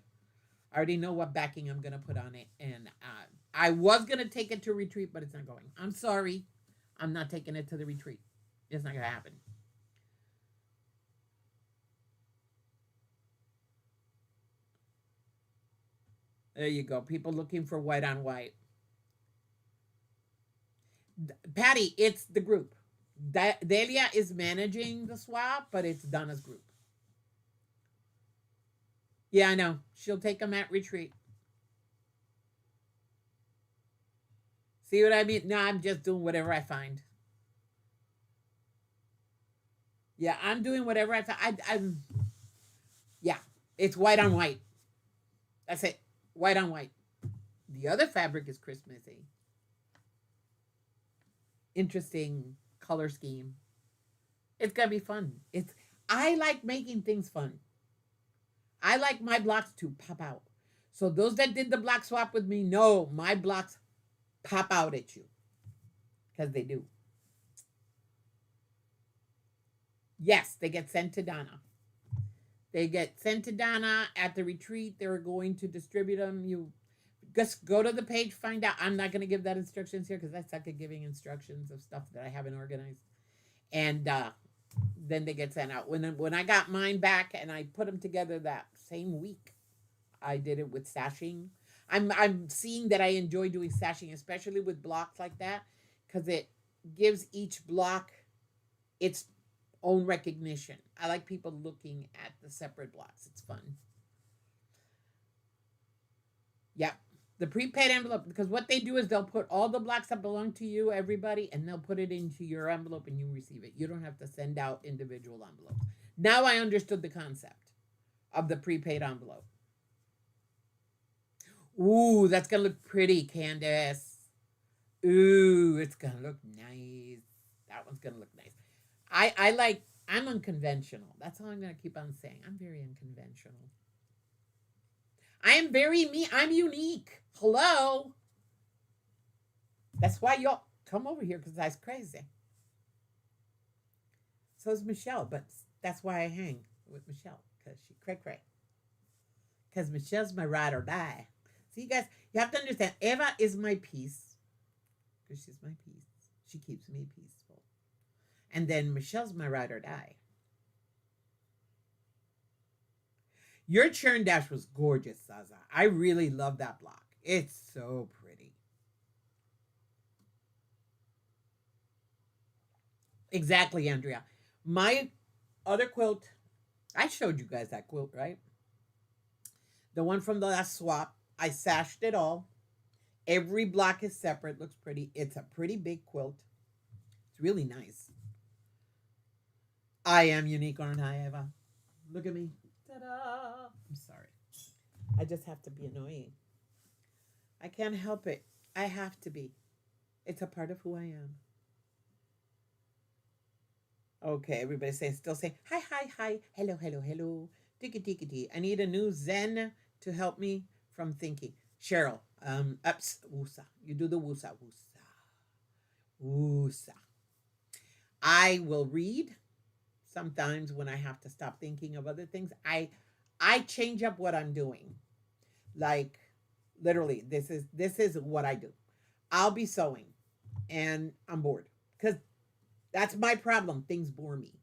I already know what backing I'm gonna put on it, and I was gonna take it to retreat, but it's not going. I'm sorry, I'm not taking it to the retreat. It's not gonna happen. There you go. People looking for white on white. Patty, it's the group. Delia is managing the swap, but it's Donna's group. Yeah, I know. She'll take them at retreat. See what I mean? No, I'm just doing whatever I find. Yeah, I'm doing whatever I find. I'm yeah. It's white on white. That's it. White on white. The other fabric is Christmassy. Interesting color scheme. It's gonna be fun. It's I like making things fun. I like my blocks to pop out. So those that did the block swap with me know my blocks pop out at you. Because they do. Yes, they get sent to Donna. They get sent to Donna at the retreat. They're going to distribute them. Just go to the page, find out. I'm not going to give that instructions here because I suck at giving instructions of stuff that I haven't organized. And then they get sent out. When I got mine back and I put them together that same week, I did it with sashing. I'm seeing that I enjoy doing sashing, especially with blocks like that, because it gives each block its own recognition. I like people looking at the separate blocks. It's fun. Yep. The prepaid envelope, because what they do is they'll put all the blocks that belong to you, everybody, and they'll put it into your envelope and you receive it. You don't have to send out individual envelopes. Now I understood the concept of the prepaid envelope. Ooh, that's gonna look pretty, Candace. Ooh, it's gonna look nice. That one's gonna look nice. I'm unconventional. That's all I'm gonna keep on saying. I'm very unconventional. I am very me. I'm unique. Hello. That's why y'all come over here because that's crazy. So is Michelle, but that's why I hang with Michelle because she cray cray. Because Michelle's my ride or die. So you guys, you have to understand. Eva is my peace because she's my peace. She keeps me peaceful. And then Michelle's my ride or die. Your churn dash was gorgeous, Zaza. I really love that block. It's so pretty. Exactly, Andrea. My other quilt, I showed you guys that quilt, right? The one from the last swap. I sashed it all. Every block is separate. Looks pretty. It's a pretty big quilt. It's really nice. I am unique, aren't I, Eva? Look at me. Ta-da! I'm sorry. I just have to be annoying. I can't help it. I have to be. It's a part of who I am. Okay, everybody still saying hi, hi, hi, hello, hello, hello, tiki, tiki, tiki. I need a new Zen to help me from thinking. Cheryl, ups, woosah. You do the woosah, woosah, woosah. I will read sometimes when I have to stop thinking of other things. I change up what I'm doing. Like literally, this is what I do. I'll be sewing and I'm bored because that's my problem. Things bore me.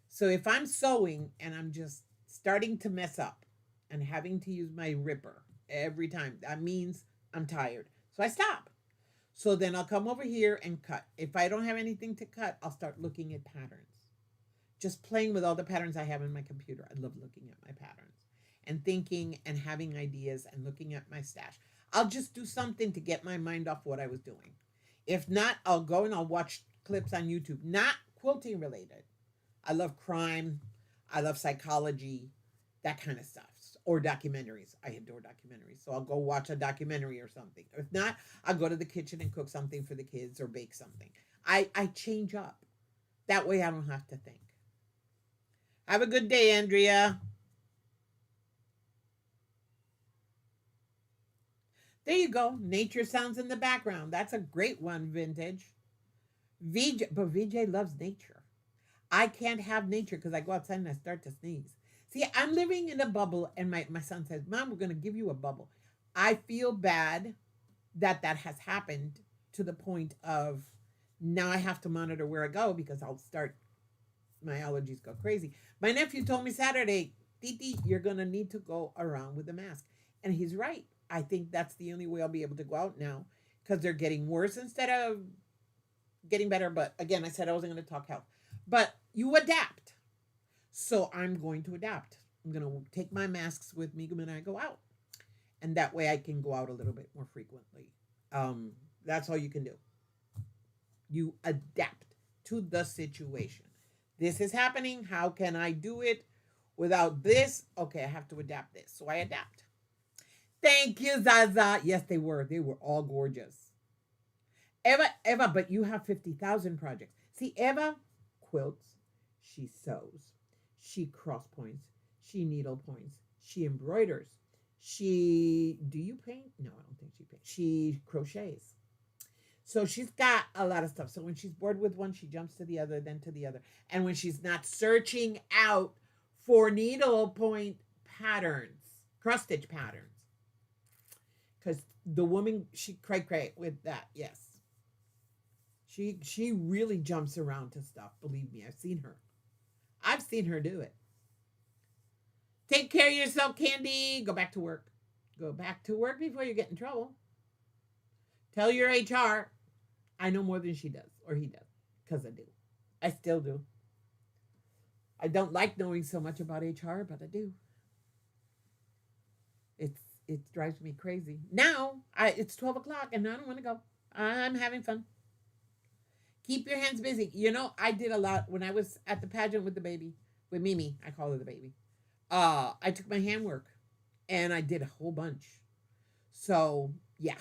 So if I'm sewing and I'm just starting to mess up and having to use my ripper every time, that means I'm tired. So I stop. So then I'll come over here and cut. If I don't have anything to cut, I'll start looking at patterns. Just playing with all the patterns I have in my computer. I love looking at my patterns and thinking and having ideas and looking at my stash. I'll just do something to get my mind off what I was doing. If not, I'll go and I'll watch clips on YouTube, not quilting related. I love crime. I love psychology, that kind of stuff. Or documentaries. I adore documentaries. So I'll go watch a documentary or something. If not, I'll go to the kitchen and cook something for the kids or bake something. I change up. That way I don't have to think. Have a good day, Andrea. There you go. Nature sounds in the background. That's a great one, Vintage. But VJ loves nature. I can't have nature because I go outside and I start to sneeze. See, I'm living in a bubble, and my son says, Mom, we're going to give you a bubble. I feel bad that that has happened to the point of now I have to monitor where I go because I'll start, my allergies go crazy. My nephew told me Saturday, Titi, you're going to need to go around with a mask. And he's right. I think that's the only way I'll be able to go out now because they're getting worse instead of getting better. But again, I said I wasn't going to talk health. But you adapt. So I'm going to adapt. I'm going to take my masks with me when I go out. And that way I can go out a little bit more frequently. That's all you can do. You adapt to the situation. This is happening. How can I do it without this? Okay, I have to adapt this. So I adapt. Thank you, Zaza. Yes, they were. They were all gorgeous. Eva, but you have 50,000 projects. See, Eva quilts, she sews, she cross points, she needle points, she embroiders, do you paint? No, I don't think she paints. She crochets. So she's got a lot of stuff. So when she's bored with one, she jumps to the other, then to the other. And when she's not searching out for needle point patterns, cross stitch patterns, because The woman, she cray with that. Yes, she really jumps around to stuff. Believe me, I've seen her. I've seen her do it. Take care of yourself, Candy. Go back to work. Go back to work before you get in trouble. Tell your HR. I know more than she does, or he does, because I do. I still do. I don't like knowing so much about HR, but I do. It's it drives me crazy. Now it's 12 o'clock and I don't want to go. I'm having fun. Keep your hands busy. You know, I did a lot when I was at the pageant with the baby, with Mimi. I call her the baby. I took my handwork and I did a whole bunch. So yeah,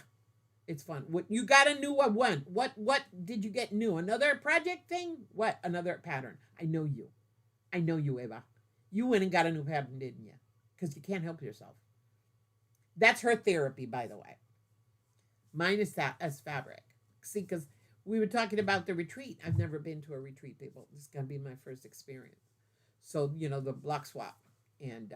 it's fun. What you got a new one? What did you get new? Another project thing? What? Another pattern? I know you. I know you, Eva. You went and got a new pattern, didn't you? Because you can't help yourself. That's her therapy, by the way. Mine is that as fabric. See, because we were talking about the retreat. I've never been to a retreat, people. This is gonna be my first experience. So the block swap, and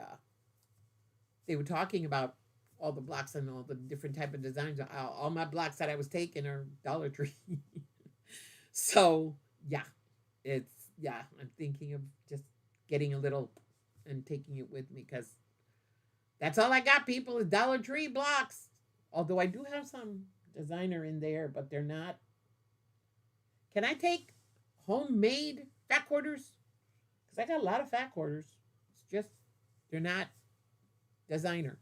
they were talking about all the blocks and all the different type of designs. All my blocks that I was taking are Dollar Tree. So yeah, it's yeah. I'm thinking of just getting a little and taking it with me because that's all I got, people, is Dollar Tree blocks. Although I do have some designer in there, but they're not. Can I take homemade fat quarters? Because I got a lot of fat quarters. It's just they're not designer.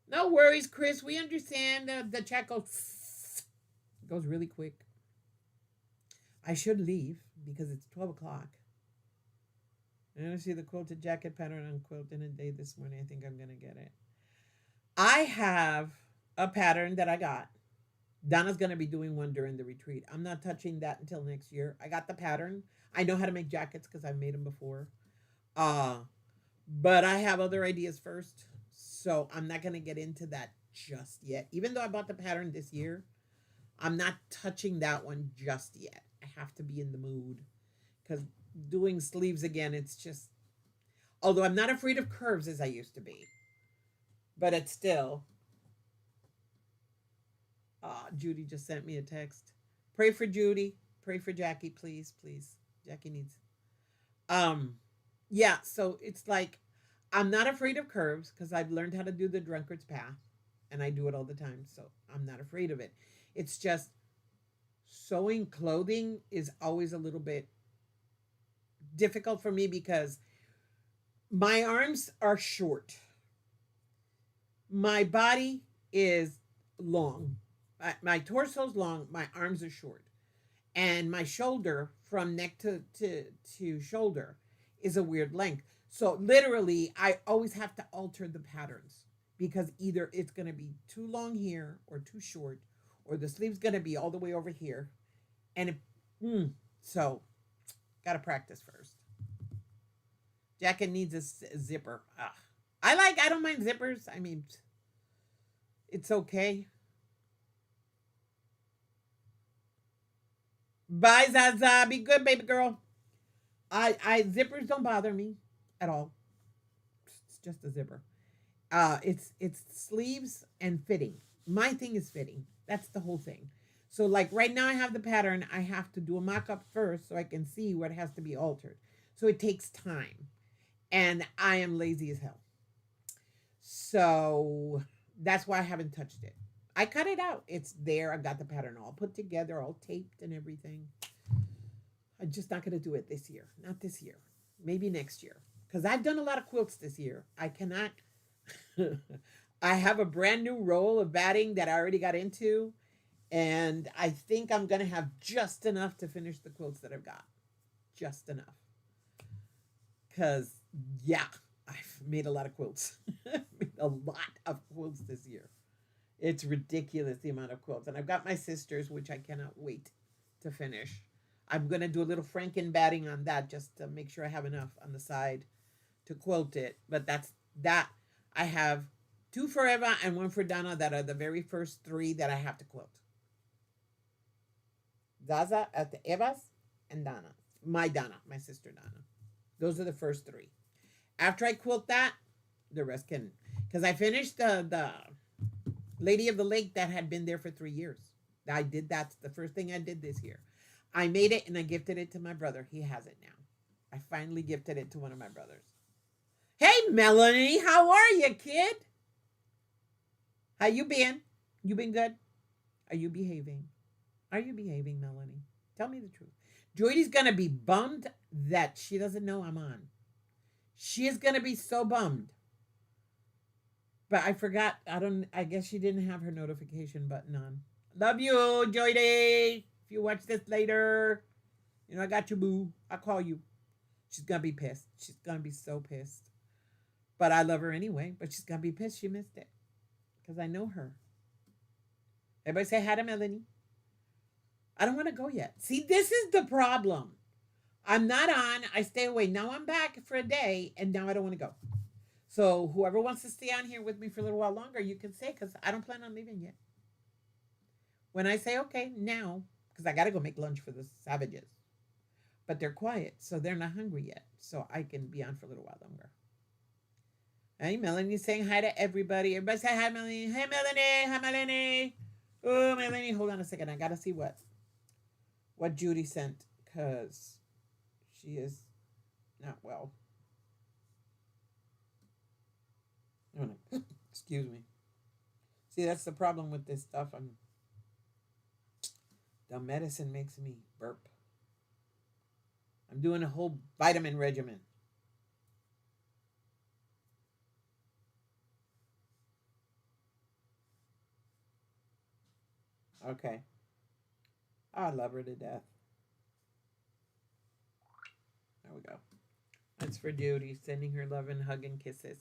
No worries, Chris. We understand the chat goes really quick. I should leave because it's 12 o'clock. I don't see the quilted jacket pattern on Quilt in a Day this morning. I think I'm gonna get it. I have a pattern that I got. Donna's gonna be doing one during the retreat. I'm not touching that until next year. I got the pattern. I know how to make jackets because I've made them before. Uh, but I have other ideas first. So I'm not gonna get into that just yet. Even though I bought the pattern this year, I'm not touching that one just yet. I have to be in the mood. Because doing sleeves again, it's just although I'm not afraid of curves as I used to be. But it's still Judy just sent me a text. Pray for Judy. Pray for Jackie, please, please. Jackie needs. Um, yeah. So it's like I'm not afraid of curves because I've learned how to do the drunkard's path, and I do it all the time. So I'm not afraid of it. It's just sewing clothing is always a little bit difficult for me because my arms are short. My body is long. My torso's long. My arms are short, and my shoulder from neck to shoulder is a weird length. So literally, I always have to alter the patterns because either it's going to be too long here or too short, or the sleeve's going to be all the way over here, and so gotta practice first. Jacket needs a zipper. Ugh. I don't mind zippers. I mean, it's okay. Bye, Zaza. Be good, baby girl. I zippers don't bother me at all. It's just a zipper. It's sleeves and fitting. My thing is fitting. That's the whole thing. So like right now I have the pattern. I have to do a mock-up first so I can see what has to be altered. So it takes time. And I am lazy as hell. So that's why I haven't touched it. I cut it out. It's there. I got the pattern all put together, all taped and everything. I'm just not going to do it this year. Not this year. Maybe next year. Because I've done a lot of quilts this year. I cannot. I have a brand new roll of batting that I already got into. And I think I'm going to have just enough to finish the quilts that I've got. Just enough. Because, yeah, I've made a lot of quilts. Made a lot of quilts this year. It's ridiculous the amount of quilts. And I've got my sisters, which I cannot wait to finish. I'm going to do a little Franken batting on that just to make sure I have enough on the side to quilt it. But that's that. I have 2 for Eva and 1 for Donna that are the very first 3 that I have to quilt. Zaza at the Evas and Donna. My sister Donna. Those are the first 3. After I quilt that, The rest can, because I finished the Lady of the Lake that had been there for 3 years. I did that's the first thing I did this year. I made it and I gifted it to my brother. He has it now. I finally gifted it to one of my brothers. Hey Melanie, how are you, kid? How you been? You been good? Are you behaving? Are you behaving, Melanie? Tell me the truth. Joydy's gonna be bummed that she doesn't know I'm on. She is gonna be so bummed. But I forgot. I guess she didn't have her notification button on. Love you, Joydy. If you watch this later, you know I got you, boo. I'll call you. She's gonna be pissed. She's gonna be so pissed. But I love her anyway. But she's gonna be pissed she missed it. Because I know her. Everybody say hi to Melanie. I don't want to go yet. See, this is the problem. I'm not on. I stay away. Now I'm back for a day, and now I don't want to go. So whoever wants to stay on here with me for a little while longer, you can say, because I don't plan on leaving yet. When I say, okay, now, because I got to go make lunch for the savages. But they're quiet, so they're not hungry yet. So I can be on for a little while longer. Hey, Melanie's saying hi to everybody. Everybody say hi, Melanie. Hey, Melanie. Hi, Melanie. Oh, Melanie, hold on a second. I got to see what Judy sent, because she is not well. Oh, no. Excuse me. See, that's the problem with this stuff. The medicine makes me burp. I'm doing a whole vitamin regimen. Okay. I love her to death. There we go. That's for Judy, sending her love and hug and kisses.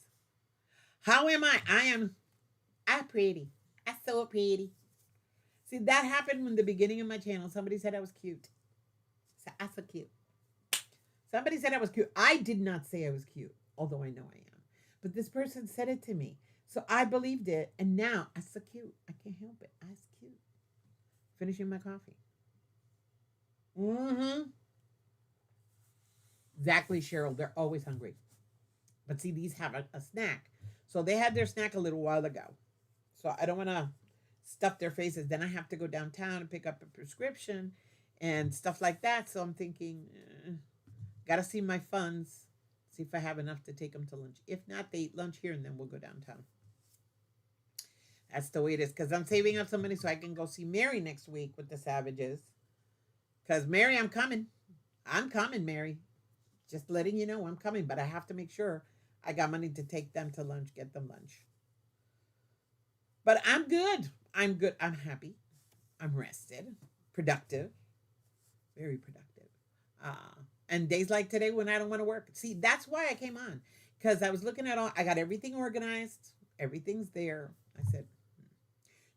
How am I? I'm pretty. I'm so pretty. See, that happened in the beginning of my channel. Somebody said I was cute. I'm so cute. Somebody said I was cute. I did not say I was cute, although I know I am. But this person said it to me. So I believed it, and now I'm so cute. I can't help it. I'm cute. Finishing my coffee. Mm-hmm. Exactly, Cheryl. They're always hungry. But see, these have a snack. So they had their snack a little while ago. So I don't want to stuff their faces. Then I have to go downtown and pick up a prescription and stuff like that. So I'm thinking, got to see my funds, see if I have enough to take them to lunch. If not, they eat lunch here and then we'll go downtown. That's the way it is. Because I'm saving up some money so I can go see Mary next week with the Savages. Because Mary, I'm coming. I'm coming, Mary. Just letting you know I'm coming. But I have to make sure I got money to take them to lunch, get them lunch. But I'm good. I'm good. I'm happy. I'm rested. Productive. Very productive. And days like today when I don't want to work. See, that's why I came on. Because I was looking at I got everything organized. Everything's there. I said,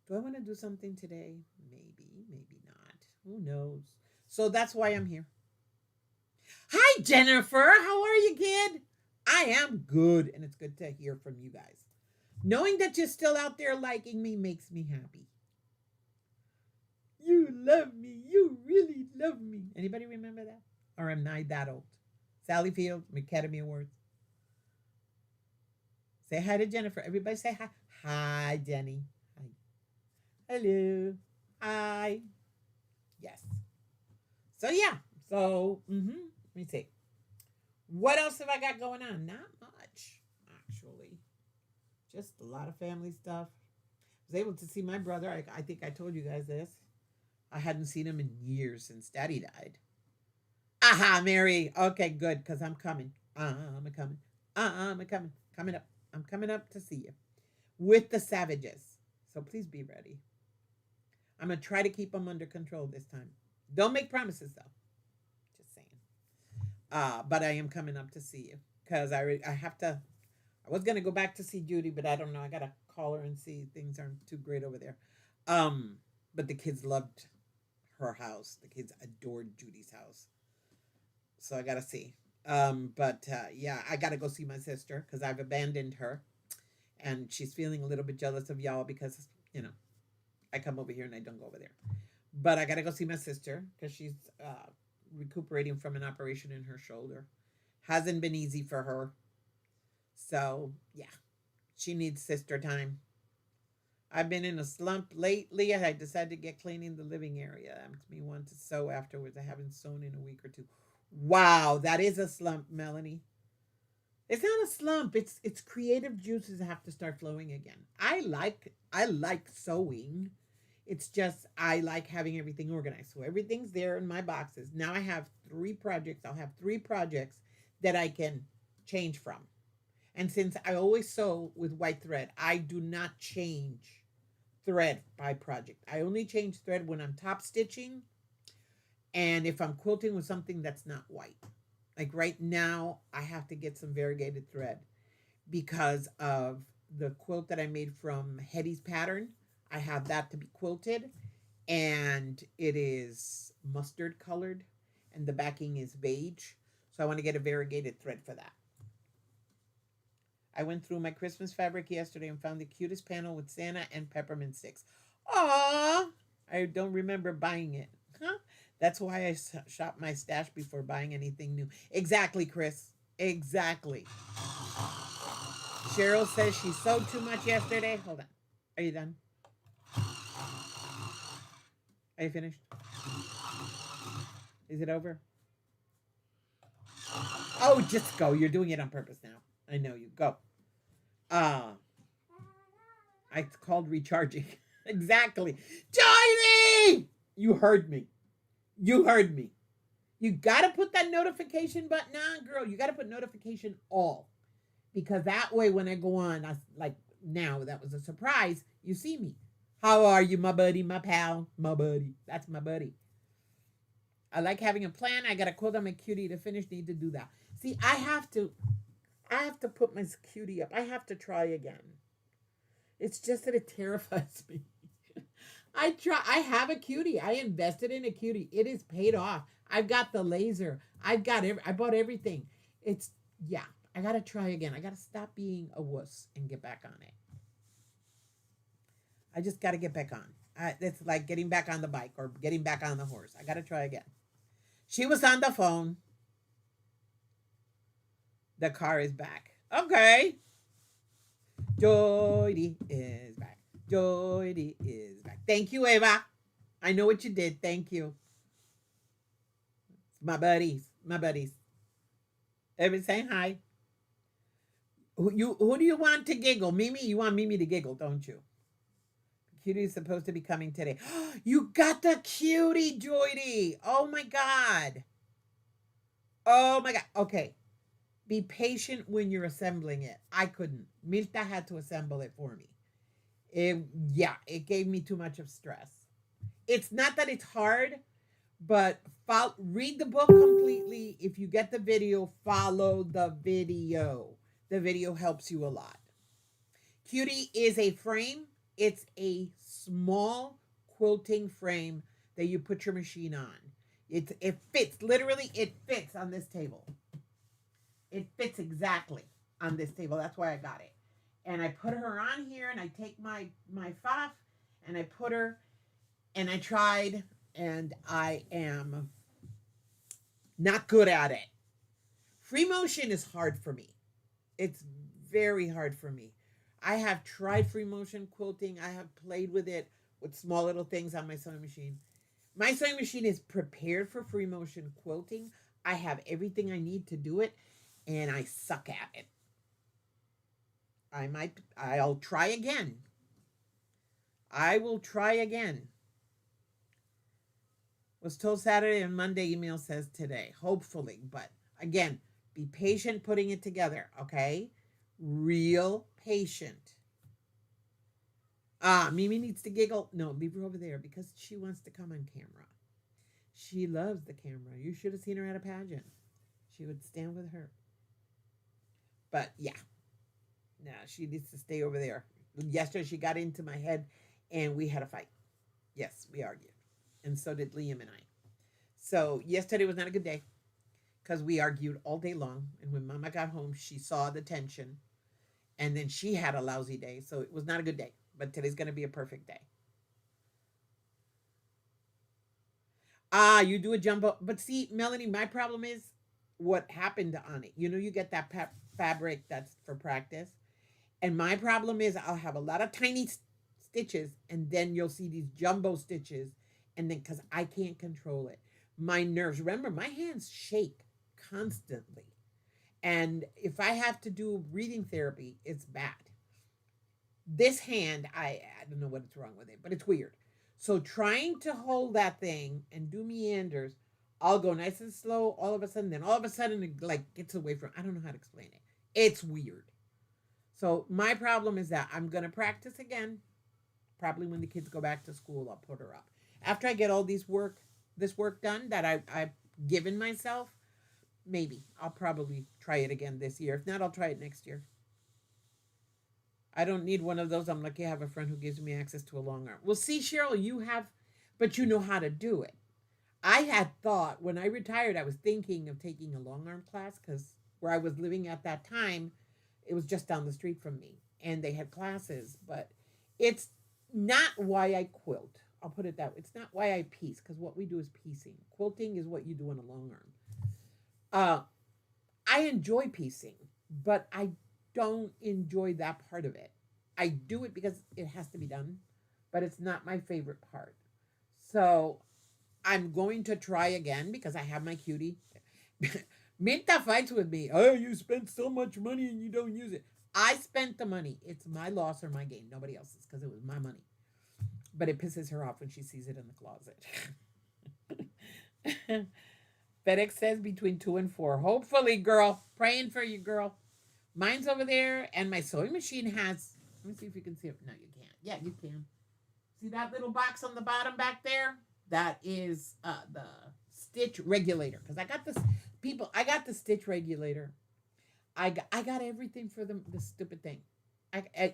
do I want to do something today? Maybe, maybe not. Who knows? So that's why I'm here. Hi, Jennifer. How are you, kid? I am good. And it's good to hear from you guys. Knowing that you're still out there liking me makes me happy. You love me. You really love me. Anybody remember that? Or am I that old? Sally Field, Academy Awards. Say hi to Jennifer. Everybody say hi. Hi, Jenny. Hi. Hello. Hi. Yes. So, yeah. So, let me see. What else have I got going on? Not much, actually. Just a lot of family stuff. I was able to see my brother. I think I told you guys this. I hadn't seen him in years since Daddy died. Aha, Mary. Okay, good, because I'm coming. I'm coming. I'm coming. Coming up. I'm coming up to see you with the Savages. So please be ready. I'm going to try to keep them under control this time. Don't make promises, though. Just saying. But I am coming up to see you because I have to. I was going to go back to see Judy, but I don't know. I got to call her and see. Things aren't too great over there. But the kids loved her house. The kids adored Judy's house. So I got to see. Yeah, I got to go see my sister because I've abandoned her. And she's feeling a little bit jealous of y'all because, I come over here and I don't go over there. But I got to go see my sister because she's recuperating from an operation in her shoulder. Hasn't been easy for her. So, yeah. She needs sister time. I've been in a slump lately. I decided to get cleaning the living area. That makes me want to sew afterwards. I haven't sewn in a week or two. Wow, that is a slump, Melanie. It's not a slump. It's creative juices have to start flowing again. I like sewing. It's just I like having everything organized. So everything's there in my boxes. Now I have three projects. I'll have three projects that I can change from. And since I always sew with white thread, I do not change thread by project. I only change thread when I'm top stitching and if I'm quilting with something that's not white. Like right now, I have to get some variegated thread because of the quilt that I made from Hetty's pattern. I have that to be quilted and it is mustard colored and the backing is beige. So I want to get a variegated thread for that. I went through my Christmas fabric yesterday and found the cutest panel with Santa and peppermint sticks. Aww! I don't remember buying it. Huh? That's why I shop my stash before buying anything new. Exactly, Chris. Exactly. Cheryl says she sewed too much yesterday. Hold on. Are you done? Are you finished? Is it over? Oh, just go. You're doing it on purpose now. I know you. Go. Uh, it's called recharging. Exactly. Johnny! You heard me. You heard me. You got to put that notification button on, girl. You got to put notification all. Because that way when I go on, I, like now, that was a surprise. You see me. How are you, my buddy, my pal? My buddy. That's my buddy. I like having a plan. I got to quilt on my cutie to finish. Need to do that. See, I have to put my cutie up. I have to try again. It's just that it terrifies me. I have a cutie. I invested in a cutie. It is paid off. I've got the laser. I bought everything. It's yeah. I gotta try again. I gotta stop being a wuss and get back on it. I just gotta get back on. It's like getting back on the bike or getting back on the horse. I gotta try again. She was on the phone. The car is back. Okay. Joy is back. Joy is back. Thank you, Eva. I know what you did. Thank you. My buddies. My buddies. Everybody saying hi. Who do you want to giggle? Mimi? You want Mimi to giggle, don't you? Cutie is supposed to be coming today. You got the cutie, Joy. Oh my God. Oh my God. Okay. Be patient when you're assembling it. I couldn't. Milta had to assemble it for me. It gave me too much of stress. It's not that it's hard, but read the book completely. If you get the video, follow the video. The video helps you a lot. Cutie is a frame. It's a small quilting frame that you put your machine on. It fits. Literally, it fits on this table. It fits exactly on this table. That's why I got it. And I put her on here, and I take my fof, and I put her, and I tried, and I am not good at it. Free motion is hard for me. It's very hard for me. I have tried free motion quilting. I have played with it with small little things on my sewing machine. My sewing machine is prepared for free motion quilting. I have everything I need to do it, and I suck at it. I'll try again. I will try again. Was told Saturday and Monday, email says today. Hopefully, but again, be patient putting it together, okay? Real patient. Mimi needs to giggle. No, leave her over there because she wants to come on camera. She loves the camera. You should have seen her at a pageant. She would stand with her. But yeah, no, she needs to stay over there. Yesterday she got into my head and we had a fight. Yes, we argued. And so did Liam and I. So yesterday was not a good day because we argued all day long. And when Mama got home, she saw the tension. And then she had a lousy day. So it was not a good day. But today's going to be a perfect day. You do a jumbo. But see, Melanie, my problem is what happened on it. You know, you get that fabric that's for practice. And my problem is I'll have a lot of tiny stitches, and then you'll see these jumbo stitches, and then because I can't control it, my nerves. Remember, my hands shake constantly, and if I have to do reading therapy, it's bad. This hand, I don't know what's wrong with it, but it's weird. So trying to hold that thing and do meanders, I'll go nice and slow all of a sudden, then all of a sudden it like gets away from. I don't know how to explain it. It's weird. So my problem is that I'm gonna practice again. Probably when the kids go back to school, I'll put her up. After I get all this work done that I've given myself, maybe I'll probably try it again this year. If not, I'll try it next year. I don't need one of those. I'm lucky I have a friend who gives me access to a long arm. Well, see, Cheryl, you have, but you know how to do it. I had thought when I retired, I was thinking of taking a long arm class because where I was living at that time, it was just down the street from me and they had classes, but it's not why I quilt. I'll put it that way. It's not why I piece because what we do is piecing. Quilting is what you do in a long arm. Uh, I enjoy piecing, but I don't enjoy that part of it. I do it because it has to be done, but it's not my favorite part. So I'm going to try again because I have my cutie. Minta fights with me. Oh, you spent so much money and you don't use it. I spent the money. It's my loss or my gain. Nobody else's because it was my money. But it pisses her off when she sees it in the closet. FedEx says between 2 and 4. Hopefully, girl. Praying for you, girl. Mine's over there, and my sewing machine has. Let me see if you can see it. No, you can't. Yeah, you can. See that little box on the bottom back there? That is the stitch regulator. Because I got this, people. I got the stitch regulator. I got everything for the stupid thing.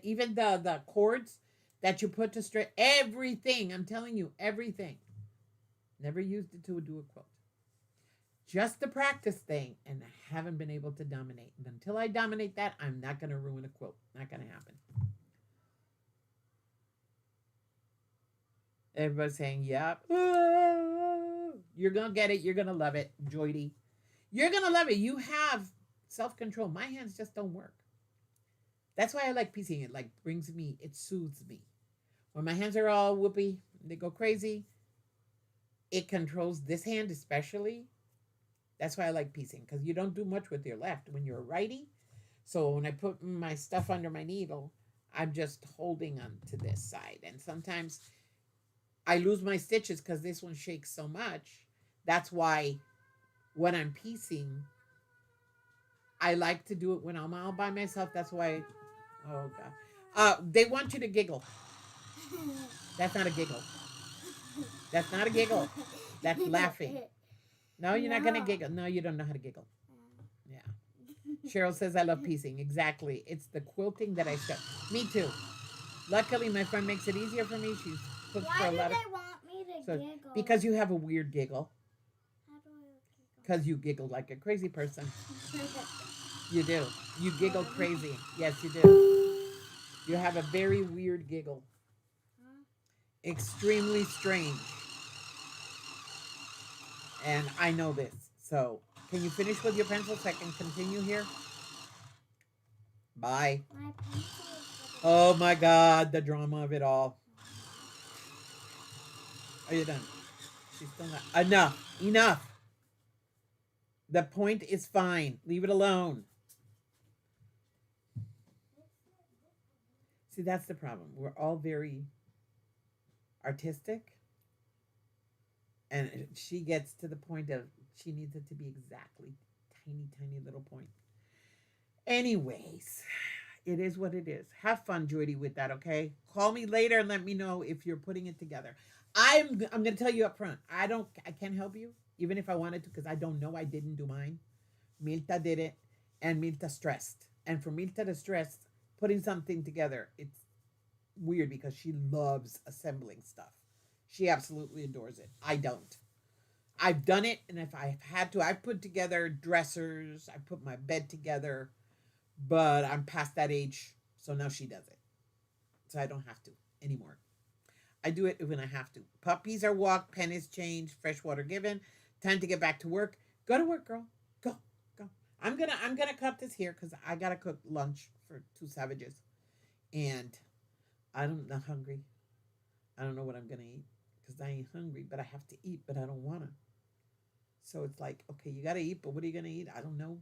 Even the cords that you put to straight everything. I'm telling you, everything. Never used it to do a quilt. Just the practice thing, and I haven't been able to dominate. And until I dominate that, I'm not going to ruin a quilt. Not going to happen. Everybody's saying, yep. You're going to get it. You're going to love it, Joydy. You're going to love it. You have self-control. My hands just don't work. That's why I like piecing. It like brings me, it soothes me. When my hands are all whoopy, they go crazy. It controls this hand especially. That's why I like piecing, because you don't do much with your left when you're a righty. So when I put my stuff under my needle, I'm just holding on to this side. And sometimes I lose my stitches because this one shakes so much. That's why when I'm piecing, I like to do it when I'm all by myself. That's why, oh God. They want you to giggle. That's not a giggle. That's not a giggle. That's laughing. No, you're not going to giggle. No, you don't know how to giggle. Yeah. Cheryl says, I love piecing. Exactly. It's the quilting that I start. Me too. Luckily, my friend makes it easier for me. She's cooked for Why a do lot of. they want me to So, giggle? because you have a weird giggle. How do I giggle? Because you giggle like a crazy person. You do. You giggle crazy. Yes, you do. You have a very weird giggle. Huh? Extremely strange. And I know this. So, can you finish with your pencil so I can continue here? Bye. My pencil is Oh my God, the drama of it all. Are you done? She's still not. Enough. Enough. The point is fine. Leave it alone. See, that's the problem. We're all very artistic. And she gets to the point of she needs it to be exactly tiny, tiny little point. Anyways, it is what it is. Have fun, Jordy, with that, okay? Call me later and let me know if you're putting it together. I'm gonna tell you up front. I can't help you, even if I wanted to, because I don't know. I didn't do mine. Milta did it, and Milta stressed. And for Milta to stress putting something together, it's weird because she loves assembling stuff. She absolutely adores it. I don't. I've done it, and if I've had to, I've put together dressers, I put my bed together, but I'm past that age, so now she does it. So I don't have to anymore. I do it when I have to. Puppies are walked, pen is changed, fresh water given. Time to get back to work. Go to work, girl. Go, go. I'm gonna cut this here because I gotta cook lunch for two savages. And I'm not hungry. I don't know what I'm gonna eat because I ain't hungry, but I have to eat, but I don't wanna. So it's like, okay, you gotta eat, but what are you gonna eat? I don't know.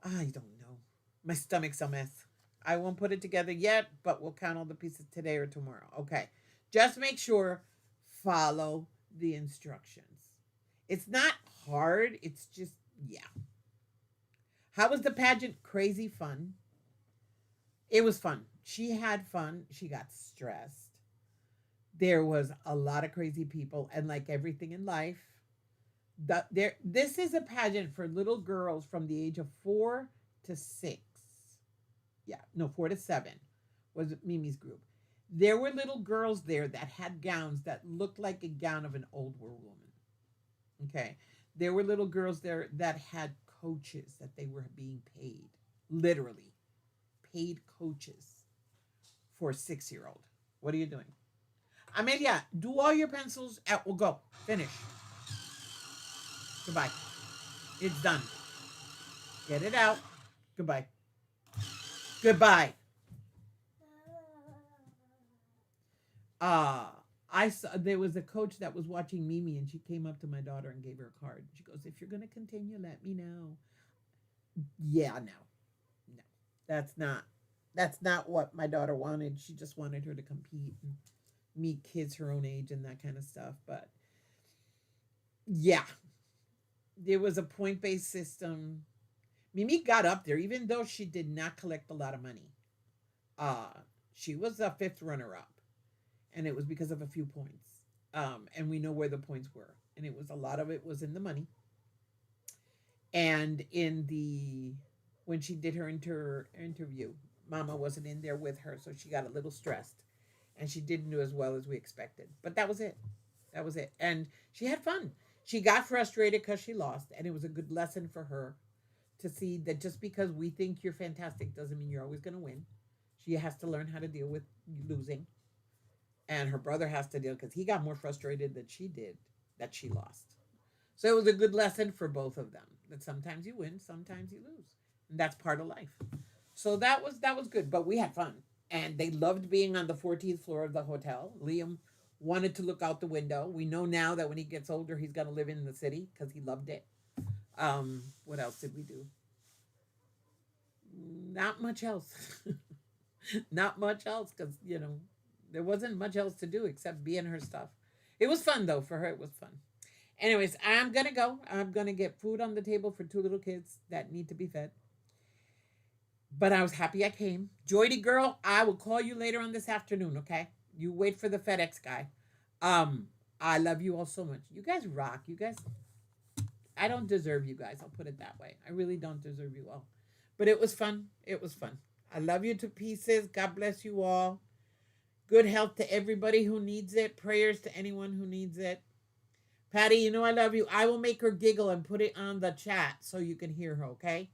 I don't know. My stomach's a mess. I won't put it together yet, but we'll count all the pieces today or tomorrow. Okay. Just make sure follow the instructions. It's not hard. It's just, yeah. How was the pageant? Crazy fun. It was fun. She had fun. She got stressed. There was a lot of crazy people, and like everything in life, this is a pageant for little girls from the age of 4 to 6. Yeah, no, 4 to 7 was Mimi's group. There were little girls there that had gowns that looked like a gown of an old world woman. Okay. There were little girls there that had coaches that they were being paid, literally paid coaches for a 6 year old. What are you doing? Amelia, do all your pencils. We'll go. Finish. Goodbye. It's done. Get it out. Goodbye. Goodbye. Uh I saw there was a coach that was watching Mimi, and she came up to my daughter and gave her a card. She goes, "If you're gonna continue, let me know." Yeah, no, that's not what my daughter wanted. She just wanted her to compete and meet kids her own age and that kind of stuff. But yeah, there was a point based system. Mimi got up there, even though she did not collect a lot of money. Uh, she was a fifth runner up, and it was because of a few points. And we know where the points were, and it was a lot of it was in the money, and in the when she did her interview, Mama wasn't in there with her, so she got a little stressed, and she didn't do as well as we expected. But that was it. That was it, and she had fun. She got frustrated because she lost, and it was a good lesson for her to see that just because we think you're fantastic doesn't mean you're always going to win. She has to learn how to deal with losing, and her brother has to deal because he got more frustrated than she did that she lost. So it was a good lesson for both of them that sometimes you win, sometimes you lose, and that's part of life. So that was good, but we had fun, and they loved being on the 14th floor of the hotel. Liam wanted to look out the window. We know now that when he gets older, he's gonna live in the city because he loved it. What else did we do? Not much else. Not much else because there wasn't much else to do except be in her stuff. It was fun though for her. It was fun. Anyways, I'm gonna go. I'm gonna get food on the table for two little kids that need to be fed. But I was happy I came. Joydy girl, I will call you later on this afternoon, okay? You wait for the FedEx guy. Um, I love you all so much. You guys rock. You guys I don't deserve you guys. I'll put it that way. I really don't deserve you all. But it was fun. It was fun. I love you to pieces. God bless you all. Good health to everybody who needs it. Prayers to anyone who needs it. Patty, I love you. I will make her giggle and put it on the chat so you can hear her, okay?